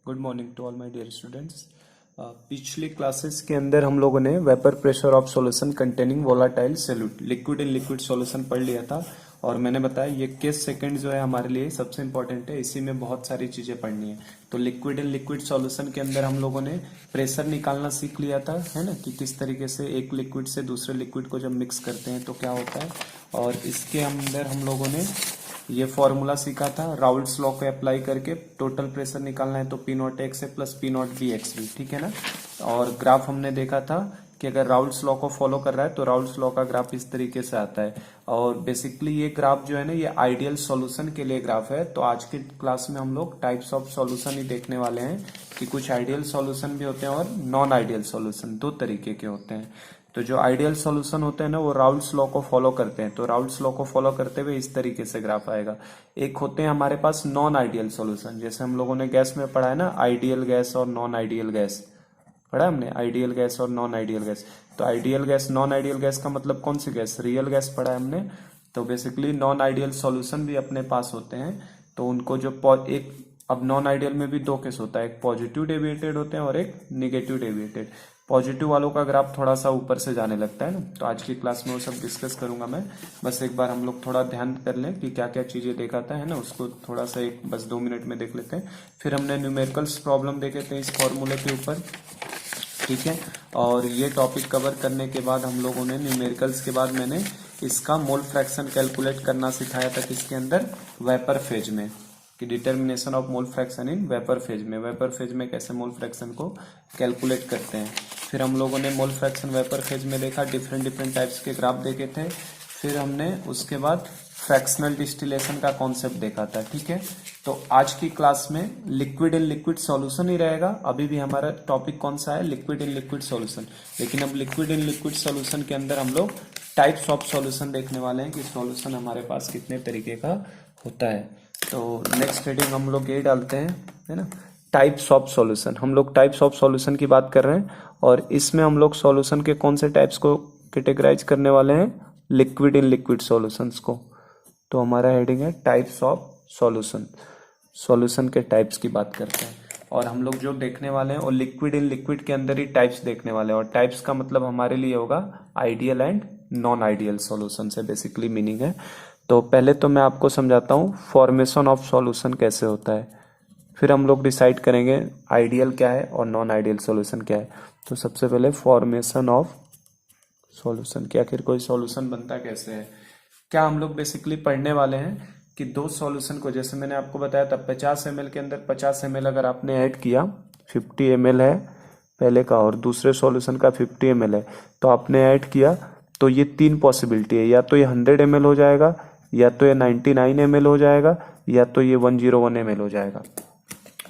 Good morning to all my dear students. पिछली classes के अंदर हम लोगों ने vapour pressure of solution containing volatile solute liquid in liquid solution पढ़ लिया था और मैंने बताया ये केस सेकंड जो है हमारे लिए सबसे इंपॉर्टेंट है। इसी में बहुत सारी चीजें पढ़नी है। तो लिक्विड इन लिक्विड सॉल्यूशन के अंदर हम लोगों ने प्रेशर निकालना सीख लिया था, है ना, कि किस तरीके से एक लिक्विड से दूसरे लिक्विड को जब मिक्स करते हैं तो क्या होता है। और इसके अंदर हम लोगों ने ये फॉर्मूला सीखा था, राउल्ट्स लॉ को अप्लाई करके टोटल प्रेशर निकालना है तो पी नॉट एक्स है plus P naught B x भी, ठीक है ना। और ग्राफ हमने देखा था कि अगर राउल्ट्स लॉ को फॉलो कर रहा है तो राउल्ट्स लॉ का ग्राफ इस तरीके से आता है। और बेसिकली ये ग्राफ जो है ना ये आइडियल सॉल्यूशन के लिए ग्राफ है। तो आज की क्लास में हम लोग टाइप्स ऑफ सॉल्यूशन ही देखने वाले हैं कि कुछ आइडियल सॉल्यूशन भी होते हैं और नॉन आइडियल सॉल्यूशन, दो तरीके के होते हैं। तो जो आइडियल सॉल्यूशन होते हैं ना वो राउल्ट्स लॉ को फॉलो करते हैं। तो राउल्ट्स लॉ को फॉलो करते हुए इस तरीके से ग्राफ आएगा। एक होते हैं हमारे पास नॉन आइडियल सॉल्यूशन, जैसे हम लोगों ने गैस में पढ़ा है ना, आइडियल गैस और नॉन आइडियल गैस पढ़ा है हमने, आइडियल गैस और नॉन आइडियल गैस। तो ideal gas non ideal gas का मतलब कौन सी गैस, रियल गैस पढ़ा है हमने। तो बेसिकली नॉन आइडियल सॉल्यूशन भी अपने पास होते हैं। तो उनको जो एक, अब नॉन आइडियल में भी दो केस होता है, एक पॉजिटिव डेविएटेड होते हैं और एक निगेटिव डेविएटेड। पॉजिटिव वालों का ग्राफ थोड़ा सा ऊपर से जाने लगता है ना। तो आज की क्लास में वो सब डिस्कस करूंगा मैं। बस एक बार हम लोग थोड़ा ध्यान कर लें कि क्या क्या चीजें देखा था, है ना, उसको थोड़ा सा एक बस 2 मिनट में देख लेते हैं। फिर हमने न्यूमेरिकल्स प्रॉब्लम देखे थे इस फॉर्मूले के ऊपर, ठीक है। और ये टॉपिक कवर करने के बाद हम लोगों ने न्यूमेरिकल्स के बाद मैंने इसका मोल फ्रैक्शन कैलकुलेट करना सिखाया था किसके अंदर, वेपर फेज में, कि determination of mole fraction in vapour phase में, वेपर फेज में कैसे मोल फ्रैक्शन को कैलकुलेट करते हैं। फिर हम लोगों ने मोल फ्रैक्शन वेपर फेज में देखा, डिफरेंट डिफरेंट टाइप्स के ग्राफ देखे थे। फिर हमने उसके बाद फ्रैक्शनल डिस्टिलेशन का कॉन्सेप्ट देखा था, ठीक है। तो आज की क्लास में लिक्विड इन लिक्विड सॉल्यूशन ही रहेगा। अभी भी हमारा टॉपिक कौन सा है, लिक्विड इन लिक्विड सॉल्यूशन। लेकिन अब लिक्विड इन लिक्विड सॉल्यूशन के अंदर हम लोग टाइप्स ऑफ सॉल्यूशन देखने वाले हैं कि सॉल्यूशन हमारे पास कितने तरीके का होता है। तो नेक्स्ट हेडिंग हम लोग ये डालते हैं, है ना, टाइप्स ऑफ सॉल्यूशन। हम लोग टाइप्स ऑफ सॉल्यूशन की बात कर रहे हैं और इसमें हम लोग सॉल्यूशन के कौन से टाइप्स को कैटेगराइज करने वाले हैं, लिक्विड इन लिक्विड सॉल्यूशंस को। तो हमारा हेडिंग है टाइप्स ऑफ सॉल्यूशन, सॉल्यूशन के टाइप्स की बात करते हैं। और हम लोग जो देखने वाले हैं और लिक्विड इन लिक्विड के अंदर ही टाइप्स देखने वाले हैं। और टाइप्स का मतलब हमारे लिए होगा ideal and non ideal solution से बेसिकली मीनिंग है। तो पहले तो मैं आपको समझाता हूँ फॉर्मेशन ऑफ सॉल्यूशन कैसे होता है, फिर हम लोग डिसाइड करेंगे आइडियल क्या है और नॉन आइडियल सॉल्यूशन क्या है। तो सबसे पहले फॉर्मेशन ऑफ सॉल्यूशन, कि आखिर कोई सॉल्यूशन बनता कैसे है। क्या हम लोग बेसिकली पढ़ने वाले हैं कि दो सॉल्यूशन को, जैसे मैंने आपको बताया था 50 ml के अंदर 50 ml अगर आपने ऐड किया, 50 ml है पहले का और दूसरे सॉल्यूशन का 50 ml है, तो आपने ऐड किया तो ये तीन पॉसिबिलिटी है, या तो ये 100 ml हो जाएगा, या तो ये 99 ml हो जाएगा, या तो ये 101 ml हो जाएगा।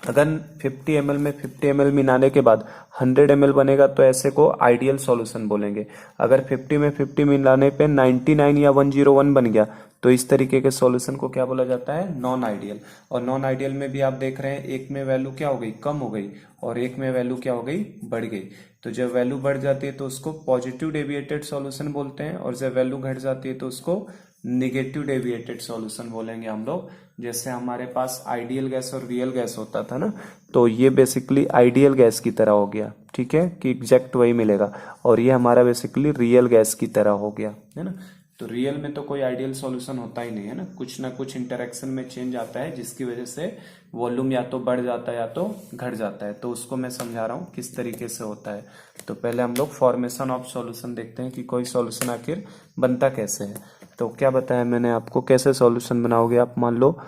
अगर 50 ml में 50 ml मिलाने के बाद 100 ml बनेगा तो ऐसे को आइडियल सॉल्यूशन बोलेंगे। अगर 50 में 50 मिलाने पे 99 या 101 बन गया तो इस तरीके के सॉल्यूशन को क्या बोला जाता है, नॉन आइडियल। और नॉन आइडियल में भी आप देख रहे हैं एक में वैल्यू क्या हो गई, कम हो गई, और एक में वैल्यू क्या हो गई, बढ़ गई। तो जब वैल्यू बढ़ जाती है तो उसको पॉजिटिव डेविएटेड सॉल्यूशन बोलते हैं, और जब वैल्यू घट जाती है तो उसको निगेटिव डेविएटेड सॉल्यूशन बोलेंगे हम लोग। जैसे हमारे पास आइडियल गैस और रियल गैस होता था ना, तो ये बेसिकली आइडियल गैस की तरह हो गया, ठीक है, कि एग्जैक्ट वही मिलेगा। और ये हमारा बेसिकली रियल गैस की तरह हो गया, है ना। तो रियल में तो कोई आइडियल सॉल्यूशन होता ही नहीं है ना कुछ इंटरेक्शन में चेंज आता है जिसकी वजह से वॉल्यूम या तो बढ़ जाता है या तो घट जाता है। तो उसको मैं समझा रहा हूँ किस तरीके से होता है। तो पहले हम लोग फॉर्मेशन ऑफ सॉल्यूशन देखते हैं कि कोई सॉल्यूशन आखिर बनता कैसे है। तो क्या बताया मैंने आपको, कैसे सॉल्यूशन बनाओगे आप। मान लो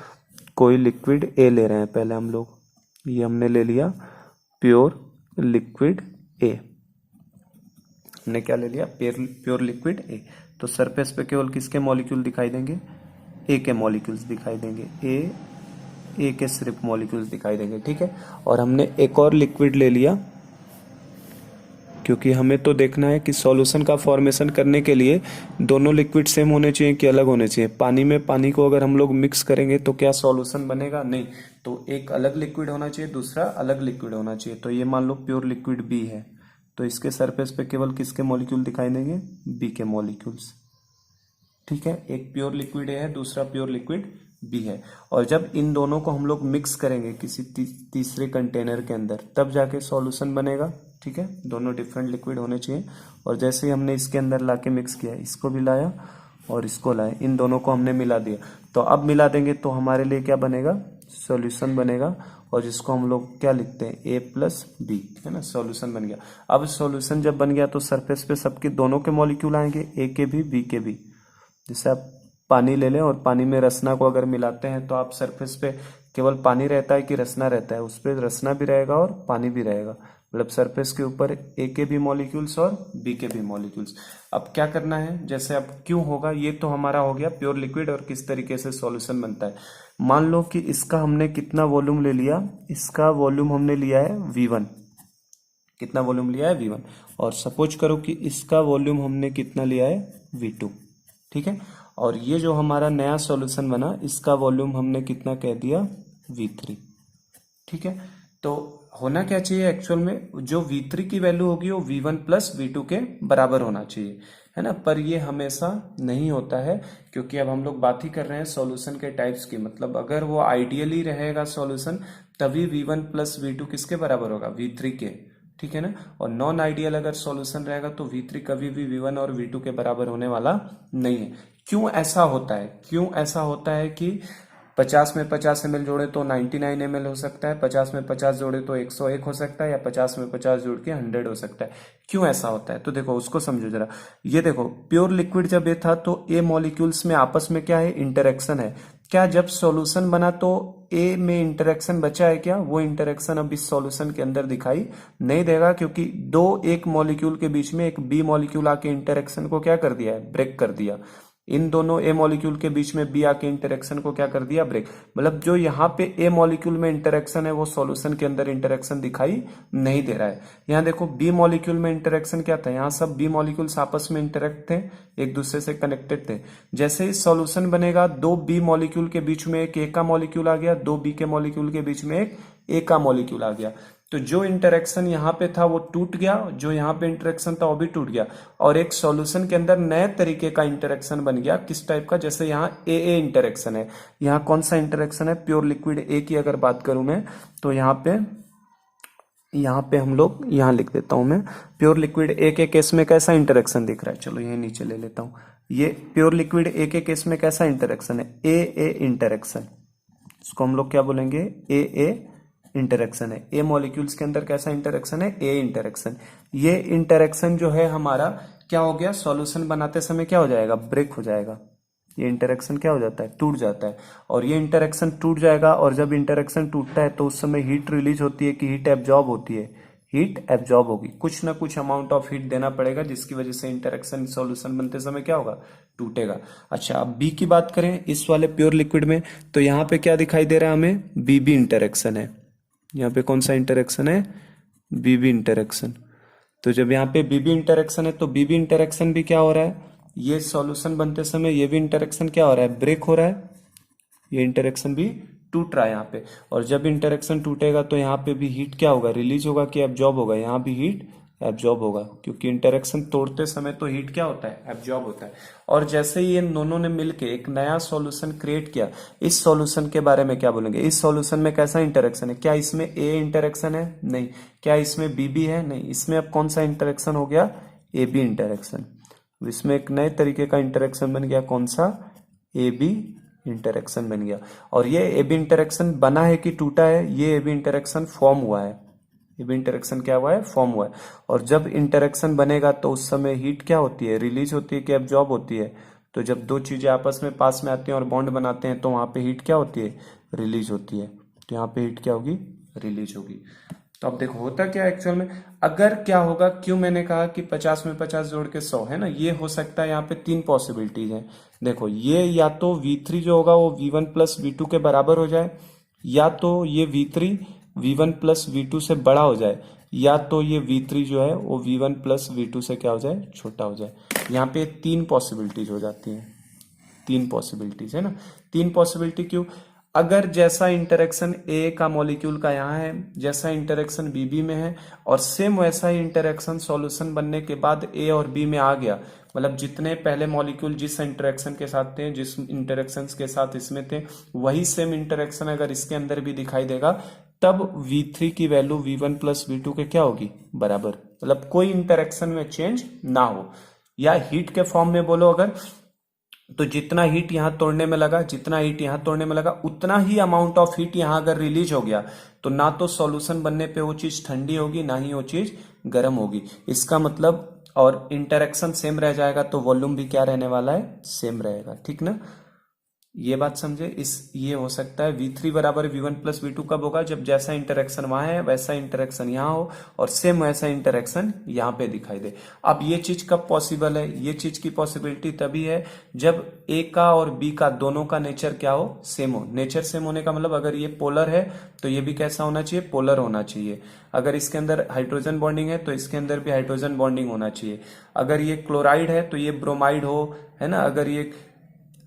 कोई लिक्विड ए ले रहे हैं, पहले हम लोग ये हमने ले लिया प्योर लिक्विड ए, हमने क्या ले लिया, प्योर लिक्विड ए। तो सरफेस पे केवल किसके मॉलिक्यूल दिखाई देंगे, ए के मॉलिक्यूल्स दिखाई देंगे, ए के सिर्फ मॉलिक्यूल्स दिखाई देंगे, ठीक है। और हमने एक और लिक्विड ले लिया, क्योंकि हमें तो देखना है कि सॉल्यूशन का फॉर्मेशन करने के लिए दोनों लिक्विड सेम होने चाहिए कि अलग होने चाहिए। पानी में पानी को अगर हम लोग मिक्स करेंगे तो क्या सॉल्यूशन बनेगा, नहीं। तो एक अलग लिक्विड होना चाहिए, दूसरा अलग लिक्विड होना चाहिए। तो ये मान लो प्योर लिक्विड बी है, तो इसके सरफेस पे केवल किसके मॉलिक्यूल दिखाई देंगे, बी के मॉलिक्यूल्स, ठीक है। एक प्योर लिक्विड ए है, दूसरा प्योर लिक्विड बी है। और जब इन दोनों को हम लोग मिक्स करेंगे किसी तीसरे कंटेनर के अंदर तब जाके सॉल्यूशन बनेगा। ठीक है, दोनों डिफरेंट लिक्विड होने चाहिए। और जैसे ही हमने इसके अंदर लाके मिक्स किया, इसको भी लाया और इसको लाया, इन दोनों को हमने मिला दिया, तो अब मिला देंगे तो हमारे लिए क्या बनेगा, सॉल्यूशन बनेगा। और जिसको हम लोग क्या लिखते हैं, ए प्लस बी, है ना, सॉल्यूशन बन गया। अब सॉल्यूशन जब बन गया तो सरफेस पे सबके दोनों के मॉलिक्यूल आएंगे, ए के भी बी के भी। जैसे आप पानी ले लें और पानी में रसना को अगर मिलाते हैं तो आप सरफेस पे केवल पानी रहता है कि रसना रहता है, उस पर रसना भी रहेगा और पानी भी रहेगा। मतलब सरफेस के ऊपर ए के भी मॉलिक्यूल्स और बी के भी मॉलिक्यूल्स। अब क्या करना है, जैसे अब क्यों होगा, ये तो हमारा हो गया प्योर लिक्विड और किस तरीके से सॉल्यूशन बनता है। मान लो कि इसका हमने कितना वॉल्यूम ले लिया, इसका वॉल्यूम हमने लिया है V1। कितना वॉल्यूम लिया है, V1। और सपोज करो कि इसका वॉल्यूम हमने कितना लिया है, V2। ठीक है, और ये जो हमारा नया सॉल्यूशन बना, इसका वॉल्यूम हमने कितना कह दिया, V3। ठीक है, तो होना क्या चाहिए एक्चुअल में, जो V3 की वैल्यू होगी वो V1 प्लस V2 के बराबर होना चाहिए, है ना। पर ये हमेशा नहीं होता है, क्योंकि अब हम लोग बात ही कर रहे हैं सॉल्यूशन के टाइप्स की। मतलब अगर वो आइडियली रहेगा सॉल्यूशन, तभी V1 प्लस V2 किसके बराबर होगा, V3 के। ठीक है ना। और नॉन आइडियल अगर सॉल्यूशन रहेगा तो V3 कभी भी V1 और V2 के बराबर होने वाला नहीं है। क्यों ऐसा होता है, क्यों ऐसा होता है कि 50 में 50 ml जोड़े तो 99 ml हो सकता है, 50 में 50 जोड़े तो 101 हो सकता है, या 50 में 50 जोड़ के 100 हो सकता है। क्यों ऐसा होता है, तो देखो उसको समझो जरा। ये देखो प्योर लिक्विड जब ये था तो ए मॉलिक्यूल्स में आपस में क्या है, इंटरेक्शन है। क्या जब सॉल्यूशन बना तो ए में इंटरेक्शन बचा है क्या, वो इंटरेक्शन अब इस सॉल्यूशन के अंदर दिखाई नहीं देगा, क्योंकि एक मॉलिक्यूल के बीच में एक बी मॉलिक्यूल आके इंटरेक्शन को क्या कर दिया है, ब्रेक कर दिया। इन दोनों ए मॉलिक्यूल के बीच में बी आके इंटरेक्शन को क्या कर दिया, ब्रेक। मतलब जो यहाँ पे ए मॉलिक्यूल में इंटरेक्शन है वो सॉल्यूशन के अंदर इंटरेक्शन दिखाई नहीं दे रहा है। यहाँ देखो बी मॉलिक्यूल में इंटरेक्शन क्या था, यहाँ सब बी मॉलिक्यूल्स आपस में इंटरेक्ट थे, एक दूसरे से कनेक्टेड थे। जैसे ही सॉल्यूशन बनेगा, दो बी मॉलिक्यूल के बीच में एक ए का मॉलिक्यूल आ गया, दो बी के मॉलिक्यूल के बीच में एक ए का मॉलिक्यूल आ गया। तो जो इंटरेक्शन यहाँ पे था वो टूट गया, जो यहाँ पे इंटरेक्शन था वो भी टूट गया, और एक सॉल्यूशन के अंदर नए तरीके का इंटरेक्शन बन गया। किस टाइप का, जैसे यहाँ ए इंटरेक्शन है। यहाँ कौन सा इंटरेक्शन है, प्योर लिक्विड ए की अगर बात करूं मैं, तो यहाँ पे हम लोग यहाँ लिख देता हूं मैं, प्योर लिक्विड ए के केस में कैसा इंटरेक्शन दिख रहा है। चलो ये नीचे ले लेता हूं। ये प्योर लिक्विड ए के केस में कैसा इंटरेक्शन है, ए इंटरेक्शन। इसको हम लोग क्या बोलेंगे, ए इंटरेक्शन है। ए मॉलिक्यूल्स के अंदर कैसा इंटरेक्शन है, ए इंटरेक्शन। ये इंटरेक्शन जो है हमारा क्या हो गया, सॉल्यूशन बनाते समय क्या हो जाएगा, ब्रेक हो जाएगा। ये इंटरेक्शन क्या हो जाता है, टूट जाता है। और ये इंटरेक्शन टूट जाएगा, और जब इंटरेक्शन टूटता है तो उस समय हीट रिलीज होती है कि हीट एब्जॉर्ब होती है, हीट एब्जॉर्ब होगी। कुछ ना कुछ अमाउंट ऑफ हीट देना पड़ेगा, जिसकी वजह से इंटरेक्शन सॉल्यूशन बनते समय क्या होगा, टूटेगा। अच्छा, अब बी की बात करें इस वाले प्योर लिक्विड में, तो यहाँ पे क्या दिखाई दे रहा है हमें, बीबी इंटरेक्शन है। यहाँ पे कौन सा इंटरेक्शन है, बीबी इंटरेक्शन। तो जब यहाँ पे बीबी इंटरेक्शन है तो बीबी इंटरेक्शन भी क्या हो रहा है, ये सॉल्यूशन बनते समय ये भी इंटरेक्शन क्या हो रहा है, ब्रेक हो रहा है। ये इंटरेक्शन भी टूट रहा है यहाँ पे। और जब इंटरेक्शन टूटेगा तो यहाँ पे भी हीट क्या होगा, रिलीज होगा कि एब्जॉर्ब होगा, यहाँ भी हीट एब्जॉर्ब होगा, क्योंकि इंटरेक्शन तोड़ते समय तो हीट क्या होता है, एब्जॉर्ब होता है। और जैसे ही इन दोनों ने मिलके एक नया सॉल्यूशन क्रिएट किया, इस सॉल्यूशन के बारे में क्या बोलेंगे, इस सॉल्यूशन में कैसा इंटरेक्शन है, क्या इसमें ए इंटरेक्शन है, नहीं। क्या इसमें बीबी है, नहीं। इसमें अब कौन सा इंटरेक्शन हो गया, ए बी इंटरेक्शन। इसमें एक नए तरीके का इंटरेक्शन बन गया, कौन सा, ए बी इंटरेक्शन बन गया। और ये ए बी इंटरेक्शन बना है कि टूटा है, ये ए बी इंटरेक्शन फॉर्म हुआ है। ए बी इंटरेक्शन क्या हुआ है, फॉर्म हुआ है। और जब इंटरेक्शन बनेगा तो उस समय हीट क्या होती है, रिलीज होती है कि एब्जॉर्ब होती है। तो जब दो चीजें आपस में पास में आती हैं और बॉन्ड बनाते हैं तो वहां पे हीट क्या होती है, रिलीज होती है। तो यहाँ पे हीट क्या होगी, रिलीज होगी। तो अब देखो होता क्या एक्चुअल में, अगर क्या होगा, क्यों मैंने कहा कि 50 में 50 जोड़ के 100 है ना, ये हो सकता है। यहाँ पे तीन पॉसिबिलिटीज हैं। देखो ये या तो V3 जो होगा वो V1 प्लस V2 के बराबर हो जाए, या तो ये V3 V1 प्लस V2 से बड़ा हो जाए, या तो ये V3 जो है वो V1 प्लस V2 से क्या हो जाए, छोटा हो जाए। यहाँ पे तीन पॉसिबिलिटीज हो जाती हैं, तीन पॉसिबिलिटीज है ना। तीन पॉसिबिलिटी क्यों, अगर जैसा इंटरेक्शन ए का मॉलिक्यूल का यहाँ है, जैसा इंटरेक्शन बीबी में है, और सेम वैसा ही इंटरेक्शन सॉल्यूशन बनने के बाद ए और बी में आ गया, मतलब जितने पहले मॉलिक्यूल जिस इंटरेक्शन के साथ थे, जिस इंटरेक्शन के साथ इसमें थे, वही सेम इंटरेक्शन अगर इसके अंदर भी दिखाई देगा, तब V3 की वैल्यू V1 प्लस V2 के क्या होगी, बराबर। मतलब कोई इंटरेक्शन में चेंज ना हो। या हीट के फॉर्म में बोलो अगर, तो जितना हीट यहां तोड़ने में लगा, जितना हीट यहां तोड़ने में लगा, उतना ही अमाउंट ऑफ हीट यहां अगर रिलीज हो गया, तो ना तो सॉल्यूशन बनने पे वो चीज ठंडी होगी, ना ही वो चीज गर्म होगी। इसका मतलब, और इंटरेक्शन सेम रह जाएगा तो वॉल्यूम भी क्या रहने वाला है, सेम रहेगा। ठीक ना, ये बात समझे। ये हो सकता है V3 बराबर V1 प्लस V2 कब होगा, जब जैसा इंटरेक्शन वहां है वैसा इंटरेक्शन यहाँ हो, और सेम वैसा इंटरेक्शन यहाँ पे दिखाई दे। अब ये चीज कब पॉसिबल है, ये चीज की पॉसिबिलिटी तभी है जब A का और B का दोनों का नेचर क्या हो, सेम हो। नेचर सेम होने का मतलब, अगर ये पोलर है तो ये भी कैसा होना चाहिए, पोलर होना चाहिए। अगर इसके अंदर हाइड्रोजन बॉन्डिंग है तो इसके अंदर भी हाइड्रोजन बॉन्डिंग होना चाहिए। अगर ये क्लोराइड है तो ये ब्रोमाइड हो, है ना। अगर ये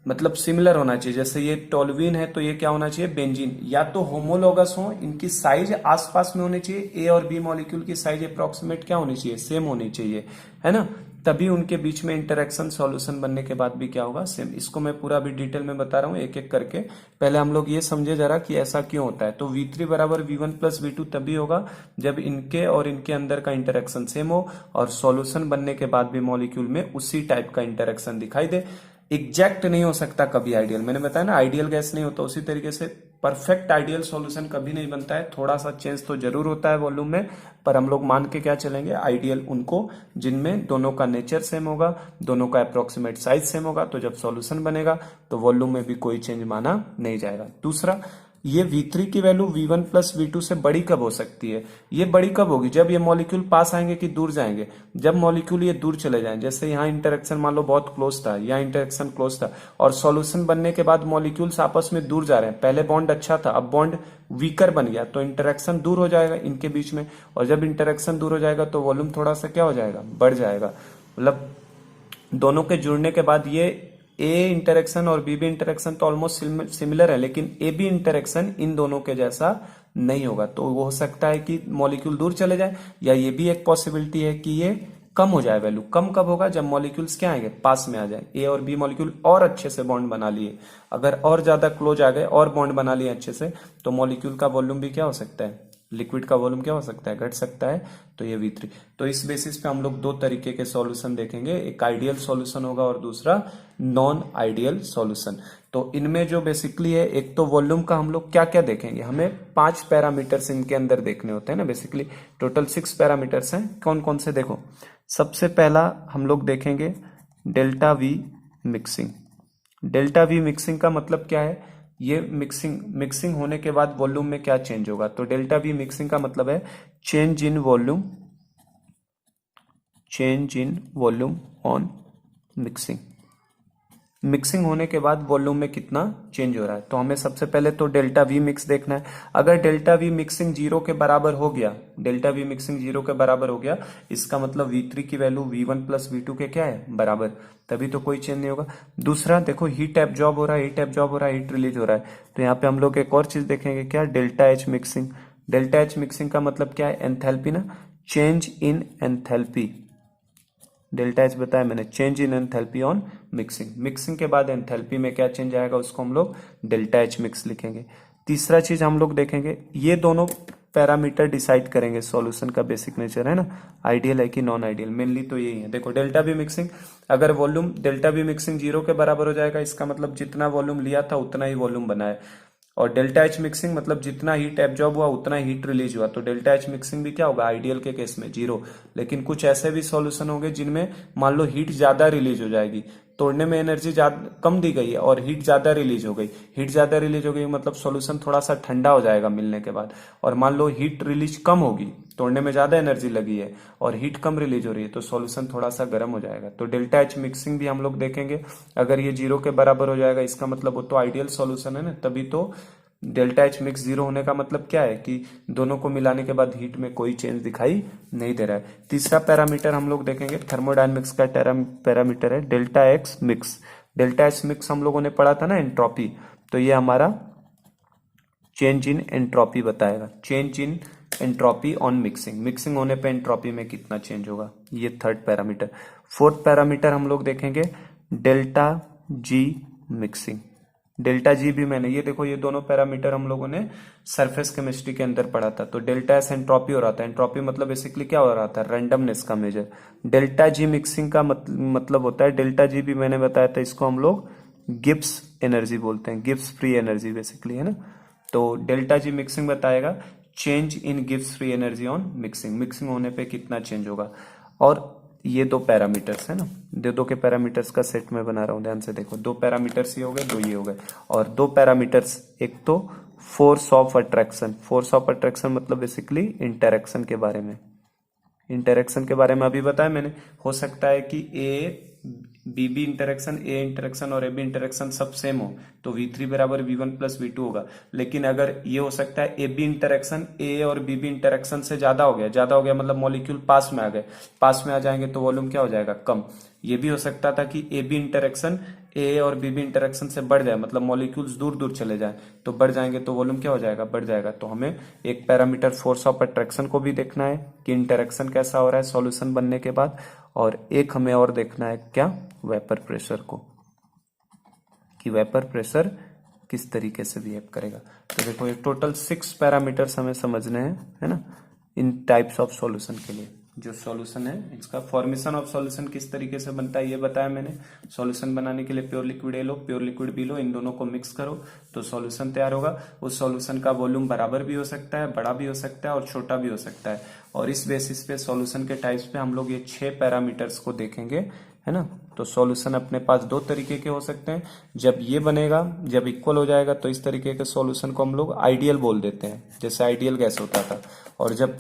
मतलब सिमिलर होना चाहिए, जैसे ये टोल्यूइन है तो ये क्या होना चाहिए, बेंजीन। या तो होमोलोगस हो, इनकी साइज आसपास में होनी चाहिए, ए और बी मॉलिक्यूल की साइज अप्रोक्सीमेट क्या होनी चाहिए, सेम होनी चाहिए, है ना। तभी उनके बीच में इंटरेक्शन सॉल्यूशन बनने के बाद भी क्या होगा, सेम। इसको मैं पूरा भी डिटेल में बता रहा हूँ एक एक करके। पहले हम लोग ये समझे जरा कि ऐसा क्यों होता है। तो V3 बराबर V1 प्लस V2 तभी होगा जब इनके और इनके अंदर का इंटरेक्शन सेम हो, और सॉल्यूशन बनने के बाद भी मॉलिक्यूल में उसी टाइप का इंटरेक्शन दिखाई दे। एग्जैक्ट नहीं हो सकता कभी आइडियल, मैंने बताया ना, आइडियल गैस नहीं होता, उसी तरीके से परफेक्ट आइडियल सॉल्यूशन कभी नहीं बनता है। थोड़ा सा चेंज तो जरूर होता है वॉल्यूम में, पर हम लोग मान के क्या चलेंगे, आइडियल उनको जिनमें दोनों का नेचर सेम होगा, दोनों का अप्रोक्सीमेट साइज सेम होगा। तो जब सॉल्यूशन बनेगा तो वॉल्यूम में भी कोई चेंज माना नहीं जाएगा। दूसरा, ये V3 की वैल्यू V1 प्लस V2 से बड़ी कब हो सकती है, ये बड़ी कब होगी, जब ये मॉलिक्यूल पास आएंगे कि दूर जाएंगे। जब मॉलिक्यूल ये दूर चले जाएं, जैसे यहाँ इंटरेक्शन मान लो बहुत क्लोज था, यहाँ इंटरेक्शन क्लोज था, और सॉल्यूशन बनने के बाद मॉलिक्यूल्स आपस में दूर जा रहे हैं। पहले बॉन्ड अच्छा था, अब बॉन्ड वीकर बन गया, तो इंटरेक्शन दूर हो जाएगा इनके बीच में, और जब इंटरेक्शन दूर हो जाएगा तो वॉल्यूम थोड़ा सा क्या हो जाएगा, बढ़ जाएगा। मतलब दोनों के जुड़ने के बाद ये ए इंटरेक्शन और बी इंटरेक्शन तो ऑलमोस्ट सिमिलर है, लेकिन ए बी इंटरेक्शन इन दोनों के जैसा नहीं होगा। तो वो हो सकता है कि मॉलिक्यूल दूर चले जाए, या ये भी एक पॉसिबिलिटी है कि ये कम हो जाए। वैल्यू कम कब होगा, जब मॉलिक्यूल्स क्या आएंगे, पास में आ जाए। ए और बी मॉलिक्यूल और अच्छे से बॉन्ड बना लिए, अगर और ज्यादा क्लोज आ गए और बॉन्ड बना लिए अच्छे से, तो मॉलिक्यूल का वॉल्यूम भी क्या हो सकता है, लिक्विड का वॉल्यूम क्या हो सकता है, घट सकता है। तो ये V3। तो इस बेसिस पे हम लोग दो तरीके के सॉल्यूशन देखेंगे, एक आइडियल सॉल्यूशन होगा और दूसरा नॉन आइडियल सॉल्यूशन। तो इनमें जो बेसिकली है, एक तो वॉल्यूम का हम लोग क्या क्या देखेंगे, हमें 5 पैरामीटर्स इनके अंदर देखने होते हैं ना। बेसिकली टोटल 6 पैरामीटर्स हैं। कौन कौन से, देखो सबसे पहला हम लोग देखेंगे delta V mixing. Delta V mixing का मतलब क्या है, ये मिक्सिंग होने के बाद वॉल्यूम में क्या चेंज होगा। तो डेल्टा V मिक्सिंग का मतलब है change in volume on mixing. Mixing होने के बाद वॉल्यूम में कितना चेंज हो रहा है। तो हमें सबसे पहले तो डेल्टा V मिक्स देखना है। अगर डेल्टा V मिक्सिंग 0 के बराबर हो गया, डेल्टा V मिक्सिंग 0 के बराबर हो गया, इसका मतलब V3 की वैल्यू V1 प्लस V2 के क्या है, बराबर, तभी तो कोई चेंज नहीं होगा। दूसरा देखो, हीट एब्जॉर्ब हो रहा है, हीट रिलीज हो रहा है। तो यहाँ पे हम लोग एक और चीज देखेंगे, क्या, delta H mixing. Delta H mixing का मतलब क्या है, एंथैल्पी ना, change in enthalpy. Delta H बताया मैंने, change in enthalpy on mixing. Mixing के बाद एंथैल्पी में क्या चेंज आएगा, उसको हम लोग डेल्टा H मिक्स लिखेंगे। तीसरा चीज हम लोग देखेंगे, ये दोनों पैरामीटर डिसाइड करेंगे सॉल्यूशन का बेसिक नेचर, है ना, आइडियल है कि नॉन आइडियल। मेनली तो यही है। देखो डेल्टा V मिक्सिंग, अगर वॉल्यूम डेल्टा V मिक्सिंग 0 के बराबर हो जाएगा, इसका मतलब जितना वॉल्यूम लिया था उतना ही वॉल्यूम बना है। और डेल्टा H मिक्सिंग मतलब जितना हीट एब्जॉर्ब हुआ उतना हीट रिलीज हुआ। तो डेल्टा H मिक्सिंग भी क्या होगा, आइडियल के केस में 0। लेकिन कुछ ऐसे भी सॉल्यूशन होंगे जिनमें मान लो हीट ज्यादा रिलीज हो जाएगी, तोड़ने में एनर्जी कम दी गई है और हीट ज्यादा रिलीज हो गई। हीट ज्यादा रिलीज हो गई मतलब सॉल्यूशन थोड़ा सा ठंडा हो जाएगा मिलने के बाद। और मान लो हीट रिलीज कम होगी, तोड़ने में ज्यादा एनर्जी लगी है और हीट कम रिलीज हो रही है, तो सॉल्यूशन थोड़ा सा गर्म हो जाएगा। तो डेल्टा H मिक्सिंग भी हम लोग देखेंगे। अगर ये 0 के बराबर हो जाएगा, इसका मतलब वो तो आइडियल सॉल्यूशन है ना, तभी तो डेल्टा H मिक्स 0 होने का मतलब क्या है कि दोनों को मिलाने के बाद हीट में कोई चेंज दिखाई नहीं दे रहा है। तीसरा पैरामीटर हम लोग देखेंगे, थर्मोडायनेमिक्स का पैरामीटर है delta X mix. Delta H mix हम लोगों ने पढ़ा था ना, एंट्रोपी। तो ये हमारा चेंज इन एंट्रोपी बताएगा, change in entropy on mixing. Mixing होने पे एंट्रोपी में कितना चेंज होगा, ये थर्ड पैरामीटर। फोर्थ पैरामीटर हम लोग देखेंगे delta G mixing. Delta G भी मैंने, ये देखो ये दोनों पैरामीटर हम लोगों ने सरफेस केमिस्ट्री के अंदर पढ़ा था। तो डेल्टा एस एंट्रोपी हो रहा था, एंट्रोपी मतलब बेसिकली क्या हो रहा था, रैंडमनेस का मेजर। डेल्टा जी मिक्सिंग का मतलब होता है, डेल्टा जी भी मैंने बताया था, इसको हम लोग गिब्स एनर्जी बोलते हैं, गिब्स फ्री एनर्जी बेसिकली, है ना। तो डेल्टा जी मिक्सिंग बताएगा change in Gibbs free energy on mixing, mixing होने पे कितना चेंज होगा। और ये दो पैरामीटर्स है ना, दो के पैरामीटर्स का सेट में बना रहा हूं, ध्यान से देखो, दो पैरामीटर्स ये हो गए, दो ये हो गए, और दो पैरामीटर्स, एक तो force of attraction. Force of attraction मतलब बेसिकली इंटरेक्शन के बारे में, इंटरेक्शन के बारे में अभी बताया मैंने। हो सकता है कि ए बी इंटरेक्शन, ए इंटरेक्शन और ए बी इंटरेक्शन सब सेम हो, तो V3 बराबर V1 प्लस V2 होगा। लेकिन अगर ये हो सकता है ए बी इंटरेक्शन ए और बी इंटरेक्शन से ज्यादा हो गया, ज्यादा हो गया मतलब मॉलिक्यूल पास में आ गए, पास में आ जाएंगे तो वॉल्यूम क्या हो जाएगा, कम। ये भी हो सकता था कि ए बी इंटरेक्शन ए और बी इंटरेक्शन से बढ़ जाए, मतलब मॉलिक्यूल्स दूर दूर चले जाए, तो बढ़ जाएंगे तो वॉल्यूम क्या हो जाएगा, बढ़ जाएगा। तो हमें एक पैरामीटर फोर्स ऑफ अट्रैक्शन को भी देखना है कि इंटरेक्शन कैसा हो रहा है सॉल्यूशन बनने के बाद, और एक हमें और देखना है क्या, वेपर प्रेशर को, कि वेपर प्रेशर किस तरीके से बिहेव करेगा। तो देखो ये टोटल 6 पैरामीटर्स हमें समझने हैं, है ना, इन टाइप्स ऑफ सॉल्यूशन के लिए। जो सॉल्यूशन है इसका फॉर्मेशन ऑफ सॉल्यूशन किस तरीके से बनता है ये बताया मैंने। सॉल्यूशन बनाने के लिए प्योर लिक्विड ए लो, प्योर लिक्विड बी लो, इन दोनों को मिक्स करो तो सॉल्यूशन तैयार होगा। उस सॉल्यूशन का वॉल्यूम बराबर भी हो सकता है, बड़ा भी हो सकता है और छोटा भी हो सकता है। और इस बेसिस पे सॉल्यूशन के टाइप्स पे हम लोग ये 6 पैरामीटर्स को देखेंगे, है ना। तो सॉल्यूशन अपने पास दो तरीके के हो सकते हैं। जब ये बनेगा, जब इक्वल हो जाएगा तो इस तरीके के सॉल्यूशन को हम लोग आइडियल बोल देते हैं, जैसे आइडियल गैस होता था। और जब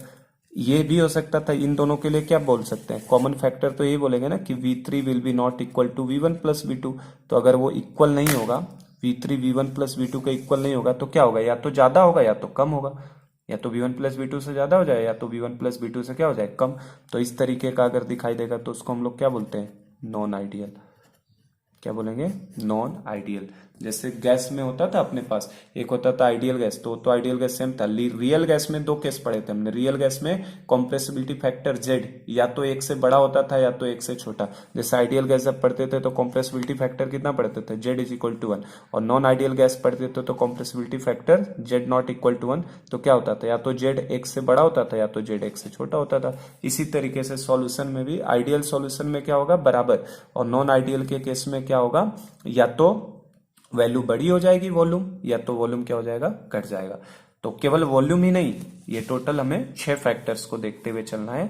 ये भी हो सकता था, इन दोनों के लिए क्या बोल सकते हैं, कॉमन फैक्टर तो यही बोलेंगे ना कि V3 will be not equal to V1 plus V2। तो अगर वो इक्वल नहीं होगा, V3 V1 प्लस V2 का इक्वल नहीं होगा तो क्या होगा, या तो ज्यादा होगा या तो कम होगा, या तो V1 प्लस V2 से ज्यादा हो जाए या तो V1 प्लस V2 से क्या हो जाए, कम। तो इस तरीके का अगर दिखाई देगा तो उसको हम लोग क्या बोलते हैं, नॉन आइडियल। क्या बोलेंगे, नॉन आइडियल। जैसे गैस में होता था अपने पास, एक होता था आइडियल गैस, तो आइडियल गैस सेम था। रियल गैस में दो केस पढ़े थे हमने। रियल गैस में कॉम्प्रेसिबिलिटी फैक्टर Z या तो एक से बड़ा होता था या तो एक से छोटा। जैसे आइडियल गैस जब पढ़ते थे तो कॉम्प्रेसिबिलिटी फैक्टर कितना पढ़ते थे, Z इज इक्वल टू 1। और नॉन आइडियल गैस पढ़ते थे तो compressibility factor Z not equal to 1। तो क्या होता था, या तो Z एक से बड़ा होता था या तो Z एक से छोटा होता था। इसी तरीके से सॉल्यूशन में भी आइडियल सॉल्यूशन में क्या होगा, बराबर, और नॉन आइडियल के केस में क्या होगा, या तो वैल्यू बड़ी हो जाएगी वॉल्यूम, या तो वॉल्यूम क्या हो जाएगा, घट जाएगा। तो केवल वॉल्यूम ही नहीं, ये टोटल हमें 6 फैक्टर्स को देखते हुए चलना है,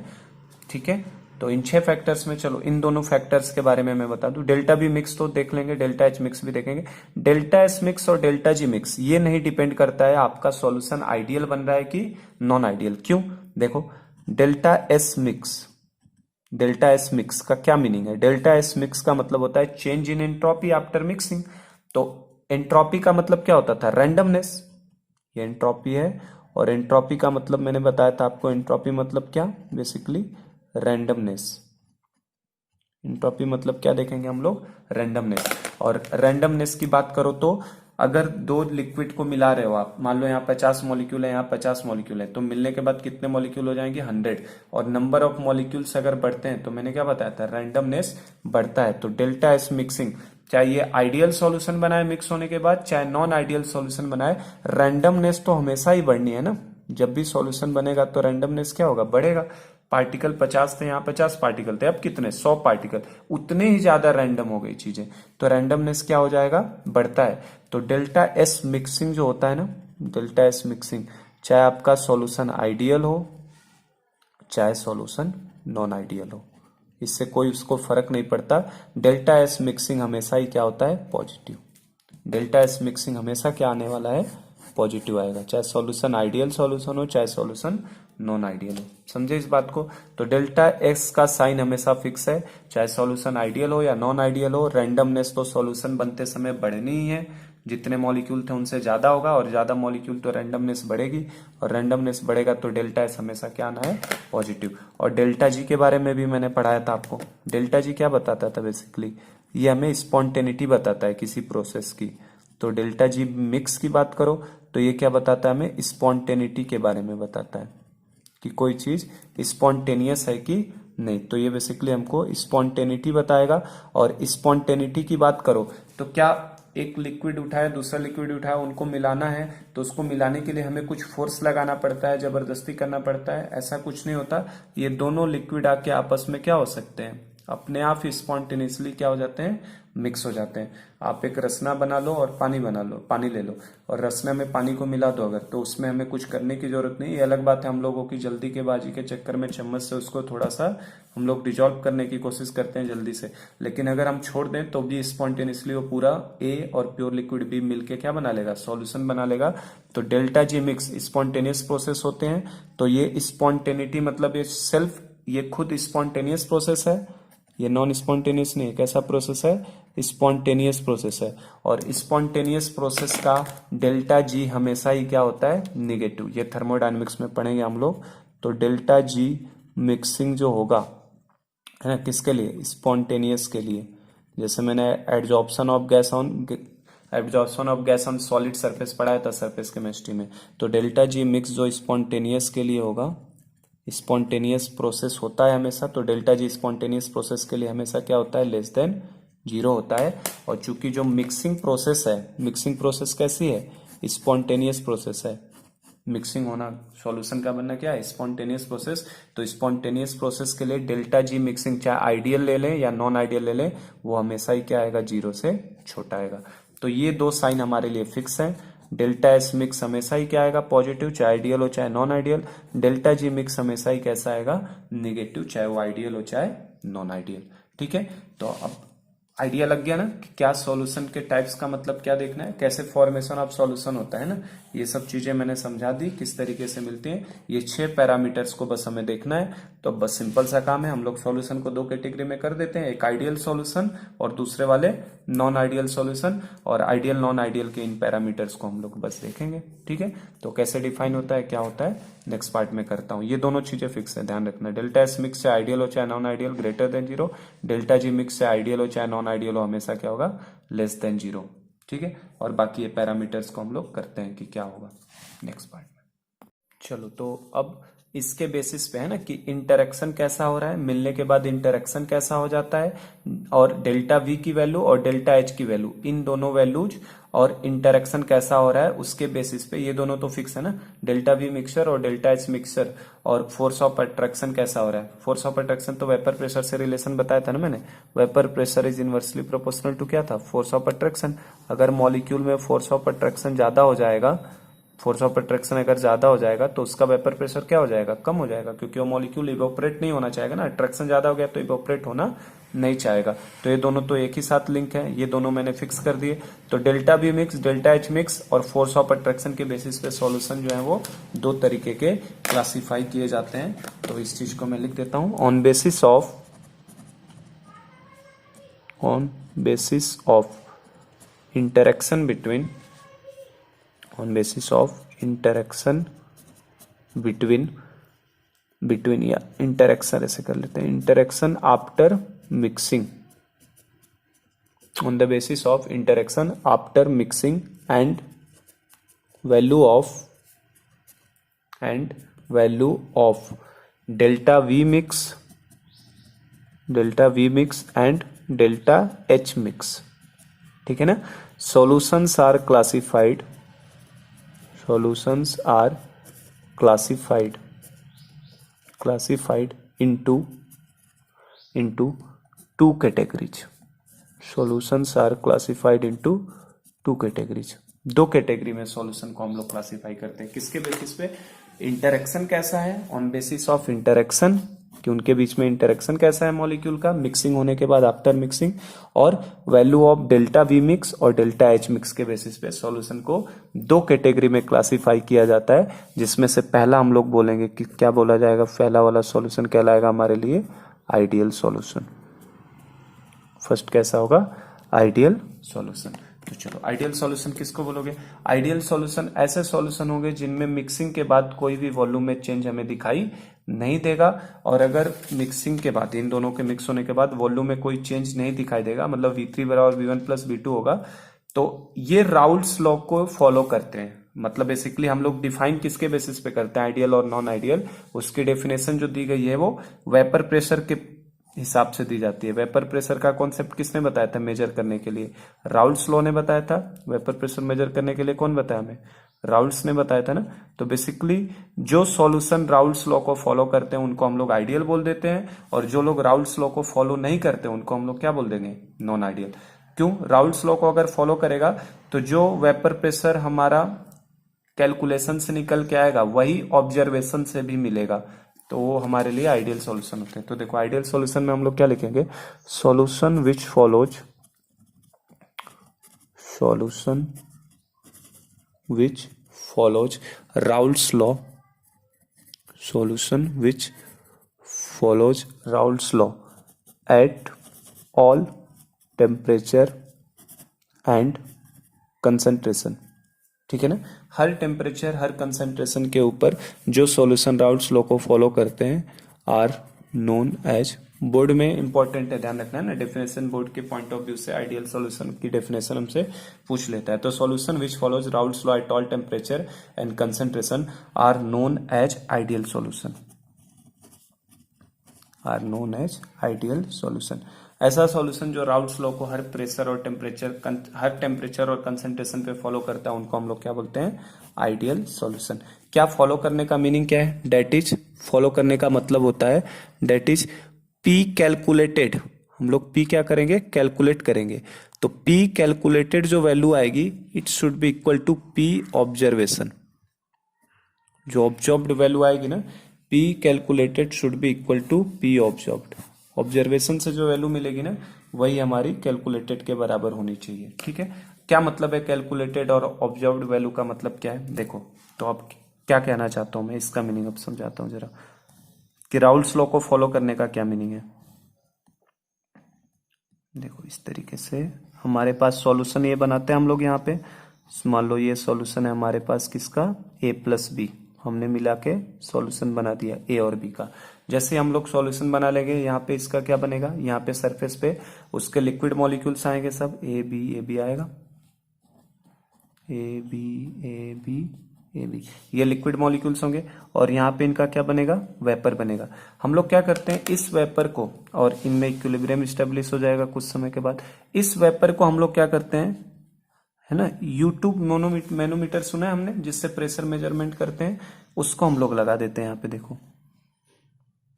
ठीक है। तो इन 6 फैक्टर्स में चलो इन दोनों फैक्टर्स के बारे में मैं बता दूं। डेल्टा बी मिक्स तो देख लेंगे, डेल्टा एच मिक्स भी देखेंगे। डेल्टा एस मिक्स और डेल्टा जी मिक्स ये नहीं डिपेंड करता है आपका सॉल्यूशन आइडियल बन रहा है कि नॉन आइडियल। क्यों, देखो delta S mix, delta S mix का क्या मीनिंग है, डेल्टा एस मिक्स का मतलब होता है change in entropy after mixing. तो एंट्रोपी का मतलब क्या होता था, रैंडमनेस, ये एंट्रोपी है। और एंट्रोपी का मतलब मैंने बताया था आपको, एंट्रोपी मतलब क्या, बेसिकली रैंडमनेस। एंट्रोपी मतलब क्या देखेंगे हम लोग, रैंडमनेस। और रैंडमनेस की बात करो तो अगर दो लिक्विड को मिला रहे हो आप, मान लो यहाँ 50 मॉलिक्यूल है, यहाँ 50 मॉलिक्यूल है, तो मिलने के बाद कितने मॉलिक्यूल हो जाएंगे, 100। और नंबर ऑफ मॉलिक्यूल्स अगर बढ़ते हैं तो मैंने क्या बताया था, रैंडमनेस बढ़ता है। तो डेल्टा एस मिक्सिंग, चाहे ये आइडियल सॉल्यूशन बनाए मिक्स होने के बाद, चाहे नॉन आइडियल सॉल्यूशन बनाए, रैंडमनेस तो हमेशा ही बढ़नी है ना। जब भी सॉल्यूशन बनेगा तो रैंडमनेस क्या होगा, बढ़ेगा। पार्टिकल 50 थे, यहाँ 50 पार्टिकल थे, अब कितने, 100 पार्टिकल, उतने ही ज्यादा रैंडम हो गई चीजें, तो रैंडमनेस क्या हो जाएगा, बढ़ता है। तो डेल्टा एस मिक्सिंग जो होता है ना, डेल्टा एस मिक्सिंग, चाहे आपका सॉल्यूशन आइडियल हो चाहे सॉल्यूशन नॉन आइडियल हो, इससे कोई उसको फर्क नहीं पड़ता। डेल्टा एस मिक्सिंग हमेशा ही क्या होता है, पॉजिटिव। डेल्टा एस मिक्सिंग हमेशा क्या आने वाला है, पॉजिटिव आएगा, चाहे सॉल्यूशन आइडियल सॉल्यूशन हो चाहे सॉल्यूशन नॉन आइडियल हो। समझे इस बात को। तो डेल्टा एक्स का साइन हमेशा फिक्स है, चाहे सॉल्यूशन आइडियल हो या नॉन आइडियल हो। रैंडमनेस तो सॉल्यूशन बनते समय बढ़नी ही है, जितने मॉलिक्यूल थे उनसे ज्यादा होगा, और ज्यादा मॉलिक्यूल तो रैंडमनेस बढ़ेगी, और रैंडमनेस बढ़ेगा तो डेल्टा एस हमेशा क्या आना है, पॉजिटिव। और डेल्टा जी के बारे में भी मैंने पढ़ाया था आपको। डेल्टा जी क्या बताता था, बेसिकली ये हमें स्पॉन्टेनिटी बताता है किसी प्रोसेस की। तो डेल्टा जी मिक्स की बात करो तो ये क्या बताता है, हमें स्पॉन्टेनिटी के बारे में बताता है कि कोई चीज स्पॉन्टेनियस है कि नहीं। तो ये बेसिकली हमको स्पॉन्टेनिटी बताएगा। और स्पॉन्टेनिटी की बात करो तो क्या एक लिक्विड उठाया दूसरा लिक्विड उठाया उनको मिलाना है तो उसको मिलाने के लिए हमें कुछ फोर्स लगाना पड़ता है, जबरदस्ती करना पड़ता है? ऐसा कुछ नहीं होता। ये दोनों लिक्विड आके आपस में क्या हो सकते हैं, अपने आप ही स्पॉन्टेनियसली क्या हो जाते हैं, मिक्स हो जाते हैं। आप एक रसना बना लो और पानी बना लो, पानी ले लो और रसना में पानी को मिला दो अगर, तो उसमें हमें कुछ करने की जरूरत नहीं। ये अलग बात है हम लोगों की जल्दी के बाजी के चक्कर में चम्मच से उसको थोड़ा सा हम लोग डिजॉल्व करने की कोशिश करते हैं जल्दी से, लेकिन अगर हम छोड़ दें तो भी स्पॉन्टेनियसली वो पूरा ए और प्योर लिक्विड बी मिलके क्या बना लेगा, सॉल्यूशन बना लेगा। तो delta G mix spontaneous process होते हैं। तो ये स्पॉन्टेनिटी मतलब ये सेल्फ, ये खुद स्पॉन्टेनियस प्रोसेस है, ये नॉन स्पॉन्टेनियस नहीं है। कैसा प्रोसेस है, स्पॉन्टेनियस प्रोसेस है। और स्पॉन्टेनियस प्रोसेस का डेल्टा जी हमेशा ही क्या होता है, निगेटिव। ये थर्मोडायनेमिक्स में पढ़ेंगे हम लोग। तो डेल्टा जी मिक्सिंग जो होगा है ना, किसके लिए, स्पॉन्टेनियस के लिए। जैसे मैंने adsorption of gas on solid surface पढ़ाया था सरफेस केमिस्ट्री में। तो डेल्टा जी मिक्स जो स्पॉन्टेनियस के लिए होगा, स्पॉन्टेनियस प्रोसेस होता है हमेशा, तो डेल्टा जी स्पॉन्टेनियस प्रोसेस के लिए हमेशा क्या होता है, लेस देन जीरो होता है। और चूंकि जो मिक्सिंग प्रोसेस है, मिक्सिंग प्रोसेस कैसी है, स्पॉन्टेनियस प्रोसेस है। मिक्सिंग होना, सॉल्यूशन का बनना क्या है, स्पॉन्टेनियस प्रोसेस। तो स्पॉन्टेनियस प्रोसेस के लिए डेल्टा जी मिक्सिंग चाहे आइडियल ले लें या नॉन आइडियल ले लें, वो हमेशा ही क्या आएगा, जीरो से छोटा आएगा। तो ये दो साइन हमारे लिए फिक्स है। डेल्टा एस मिक्स हमेशा ही क्या आएगा, पॉजिटिव, चाहे आइडियल हो चाहे non ideal. Delta G mix हमेशा ही कैसा आएगा, निगेटिव, चाहे वो आइडियल हो चाहे नॉन आइडियल। ठीक है, तो अब आइडिया लग गया ना कि क्या सॉल्यूशन के टाइप्स का मतलब क्या देखना है, कैसे फॉर्मेशन ऑफ सॉल्यूशन होता है ना। ये सब चीजें मैंने समझा दी किस तरीके से मिलती हैं। ये 6 पैरामीटर्स को बस हमें देखना है। तो बस सिंपल सा काम है, हम लोग सॉल्यूशन को 2 कैटेगरी में कर देते हैं, एक आइडियल सॉल्यूशन और दूसरे वाले नॉन आइडियल सॉल्यूशन। और आइडियल नॉन आइडियल के इन पैरामीटर्स को हम लोग बस देखेंगे। ठीक है, तो कैसे डिफाइन होता है, क्या होता है, नेक्स्ट पार्ट में करता हूं। ये दोनों चीजें फिक्स है, ध्यान रखना। डेल्टा एस मिक्स से आइडियल हो चाहे non ideal greater than zero, delta G mix से आइडियल हो चाहे नॉन आइडियल हो हमेशा क्या होगा, लेस देन जीरो। ठीक है, और बाकी ये पैरामीटर्स को हम लोग करते हैं कि क्या होगा नेक्स्ट पार्ट में। चलो, तो अब इसके बेसिस पे है ना कि इंटरेक्शन कैसा हो रहा है, मिलने के बाद इंटरेक्शन कैसा हो जाता है, और डेल्टा वी की वैल्यू और डेल्टा एच की वैल्यू, इन दोनों वैल्यूज और इंटरेक्शन कैसा हो रहा है उसके बेसिस पे, ये दोनों तो फिक्स है ना, डेल्टा वी मिक्सचर और डेल्टा एच मिक्सचर। और फोर्स ऑफ अट्रैक्शन कैसा हो रहा है, फोर्स ऑफ अट्रैक्शन तो वेपर प्रेशर से रिलेशन बताया था ना मैंने। Vapour pressure is inversely proportional to क्या था, फोर्स ऑफ अट्रैक्शन। अगर मॉलिक्यूल में फोर्स ऑफ अट्रैक्शन ज्यादा हो जाएगा, फोर्स ऑफ अट्रैक्शन अगर ज्यादा हो जाएगा तो उसका वेपर प्रेशर क्या हो जाएगा, कम हो जाएगा, क्योंकि वो मॉलिक्यूल इवोपरेट नहीं होना चाहेगा ना। अट्रैक्शन ज्यादा हो गया तो इवोपरेट होना नहीं चाहेगा। तो ये दोनों तो एक ही साथ लिंक है, ये दोनों मैंने फिक्स कर दिए। तो delta B mix, delta H mix और फोर्स ऑफ अट्रैक्शन के बेसिस पे सॉल्यूशन जो है वो 2 तरीके के क्लासिफाई किए जाते हैं। तो इस चीज को मैं लिख देता हूं, on basis of interaction between, on basis of interaction between या interaction ऐसे कर लेते हैं, interaction after mixing, on the basis of interaction after mixing and value of delta V mix and delta H mix। ठीक है ना, solutions are classified into 2 categories। Solutions are classified into 2 categories। 2 category में solution को हम लोग classify करते हैं, किसके बेसिस पे, इंटरेक्शन कैसा है, ऑन बेसिस ऑफ इंटरेक्शन कि उनके बीच में इंटरेक्शन कैसा है मॉलिक्यूल का, मिक्सिंग होने के बाद आफ्टर मिक्सिंग, और value of delta we mix और डेल्टा एच मिक्स के बेसिस पे सॉल्यूशन को 2 कैटेगरी में क्लासिफाई किया जाता है। जिसमें से पहला हम लोग बोलेंगे कि क्या बोला जाएगा, पहला वाला सॉल्यूशन कहलाएगा हमारे लिए आइडियल सॉल्यूशन। फर्स्ट कैसा होगा, आइडियल सॉल्यूशन। तो चलो, आइडियल सॉल्यूशन किसको बोलोगे, आइडियल सॉल्यूशन ऐसे सॉल्यूशन होंगे जिनमें मिक्सिंग के बाद कोई भी वॉल्यूम में चेंज हमें दिखाई नहीं देगा। और अगर मिक्सिंग के बाद, इन दोनों के मिक्स होने के बाद वॉल्यूम में कोई चेंज नहीं दिखाई देगा, मतलब V3 बराबर V1 प्लस V2 होगा, तो ये राउल्ट्स लॉ को फॉलो करते हैं। मतलब बेसिकली हम लोग डिफाइन किसके बेसिस पे करते हैं, आइडियल और नॉन आइडियल, उसकी डेफिनेशन जो दी गई है वो वेपर प्रेशर के हिसाब से दी जाती है। वेपर प्रेशर का कॉन्सेप्ट किसने बताया था मेजर करने के लिए, राउल्स लॉ ने बताया था। वेपर प्रेशर मेजर करने के लिए कौन बताया हमें, राउल्स ने बताया था ना। तो बेसिकली जो सॉल्यूशन राउल्स लॉ को फॉलो करते हैं उनको हम लोग आइडियल बोल देते हैं, और जो लोग राउल्स लॉ को फॉलो नहीं करते उनको हम लोग क्या बोल देंगे, नॉन आइडियल। क्यों, राउल्स लॉ को अगर फॉलो करेगा तो जो वेपर प्रेशर हमारा कैलकुलेशन से निकल के आएगा वही ऑब्जर्वेशन से भी मिलेगा, तो वो हमारे लिए आइडियल सॉल्यूशन होते हैं। तो देखो आइडियल सॉल्यूशन में हम लोग क्या लिखेंगे, solution which follows, solution which follows Raoult's law, solution which follows Raoult's law at all temperature and concentration। ठीक है ना, हर टेम्परेचर हर कंसंट्रेशन के ऊपर जो सॉल्यूशन राउल्ट्स लॉ को फॉलो करते हैं आर नोन एज, बोर्ड में इंपॉर्टेंट है ध्यान रखना है ना, डेफिनेशन बोर्ड के पॉइंट ऑफ व्यू से आइडियल सॉल्यूशन की डेफिनेशन हमसे पूछ लेता है। तो solution which follows Raoult's law at all temperature and concentration are known as ideal solution, are known as ideal solution. ऐसा सॉल्यूशन जो राउल्ट्स लॉ को हर प्रेशर और टेम्परेचर, हर टेम्परेचर और कंसंट्रेशन पे फॉलो करता है उनको हम लोग क्या बोलते हैं, आइडियल सॉल्यूशन। क्या फॉलो करने का मीनिंग क्या है, डेट इज, फॉलो करने का मतलब होता है डेट इज पी कैलकुलेटेड, हम लोग पी क्या करेंगे, कैलकुलेट करेंगे। तो पी कैलकुलेटेड जो वैल्यू आएगी it should be equal to P observation, जो ऑब्जर्व्ड वैल्यू आएगी ना, P calculated should be equal to P observed. Observation से जो वैल्यू मिलेगी ना वही हमारी कैलकुलेटेड के बराबर होनी चाहिए। ठीक है, क्या मतलब है कैलकुलेटेड और ऑब्जर्व्ड वैल्यू का मतलब क्या है, देखो तो अब क्या कहना चाहता हूं मैं, इसका मीनिंग अब समझाता हूं जरा, कि राउल्ट्स लॉ को फॉलो करने का क्या मीनिंग है। देखो इस तरीके से हमारे पास सॉल्यूशन ये बनाते हैं हम लोग, यहाँ पे मान लो ये सॉल्यूशन है हमारे पास किसका, ए प्लस बी, हमने मिला के सॉल्यूशन बना दिया ए और बी का। जैसे हम लोग सॉल्यूशन बना लेंगे यहाँ पे इसका क्या बनेगा, यहाँ पे सरफेस पे उसके लिक्विड मॉलिक्यूल्स आएंगे सब, ए बी आएगा, ए बी ये लिक्विड मॉलिक्यूल्स होंगे, और यहाँ पे इनका क्या बनेगा, वेपर बनेगा। हम लोग क्या करते हैं, इस वेपर को, और इनमें इक्विलिब्रियम स्टेब्लिश हो जाएगा कुछ समय के बाद, इस वेपर को हम लोग क्या करते हैं, है ना, यूट्यूब मैनोमीटर सुना है हमने, जिससे प्रेशर मेजरमेंट करते हैं, उसको हम लोग लगा देते हैं यहाँ पे, देखो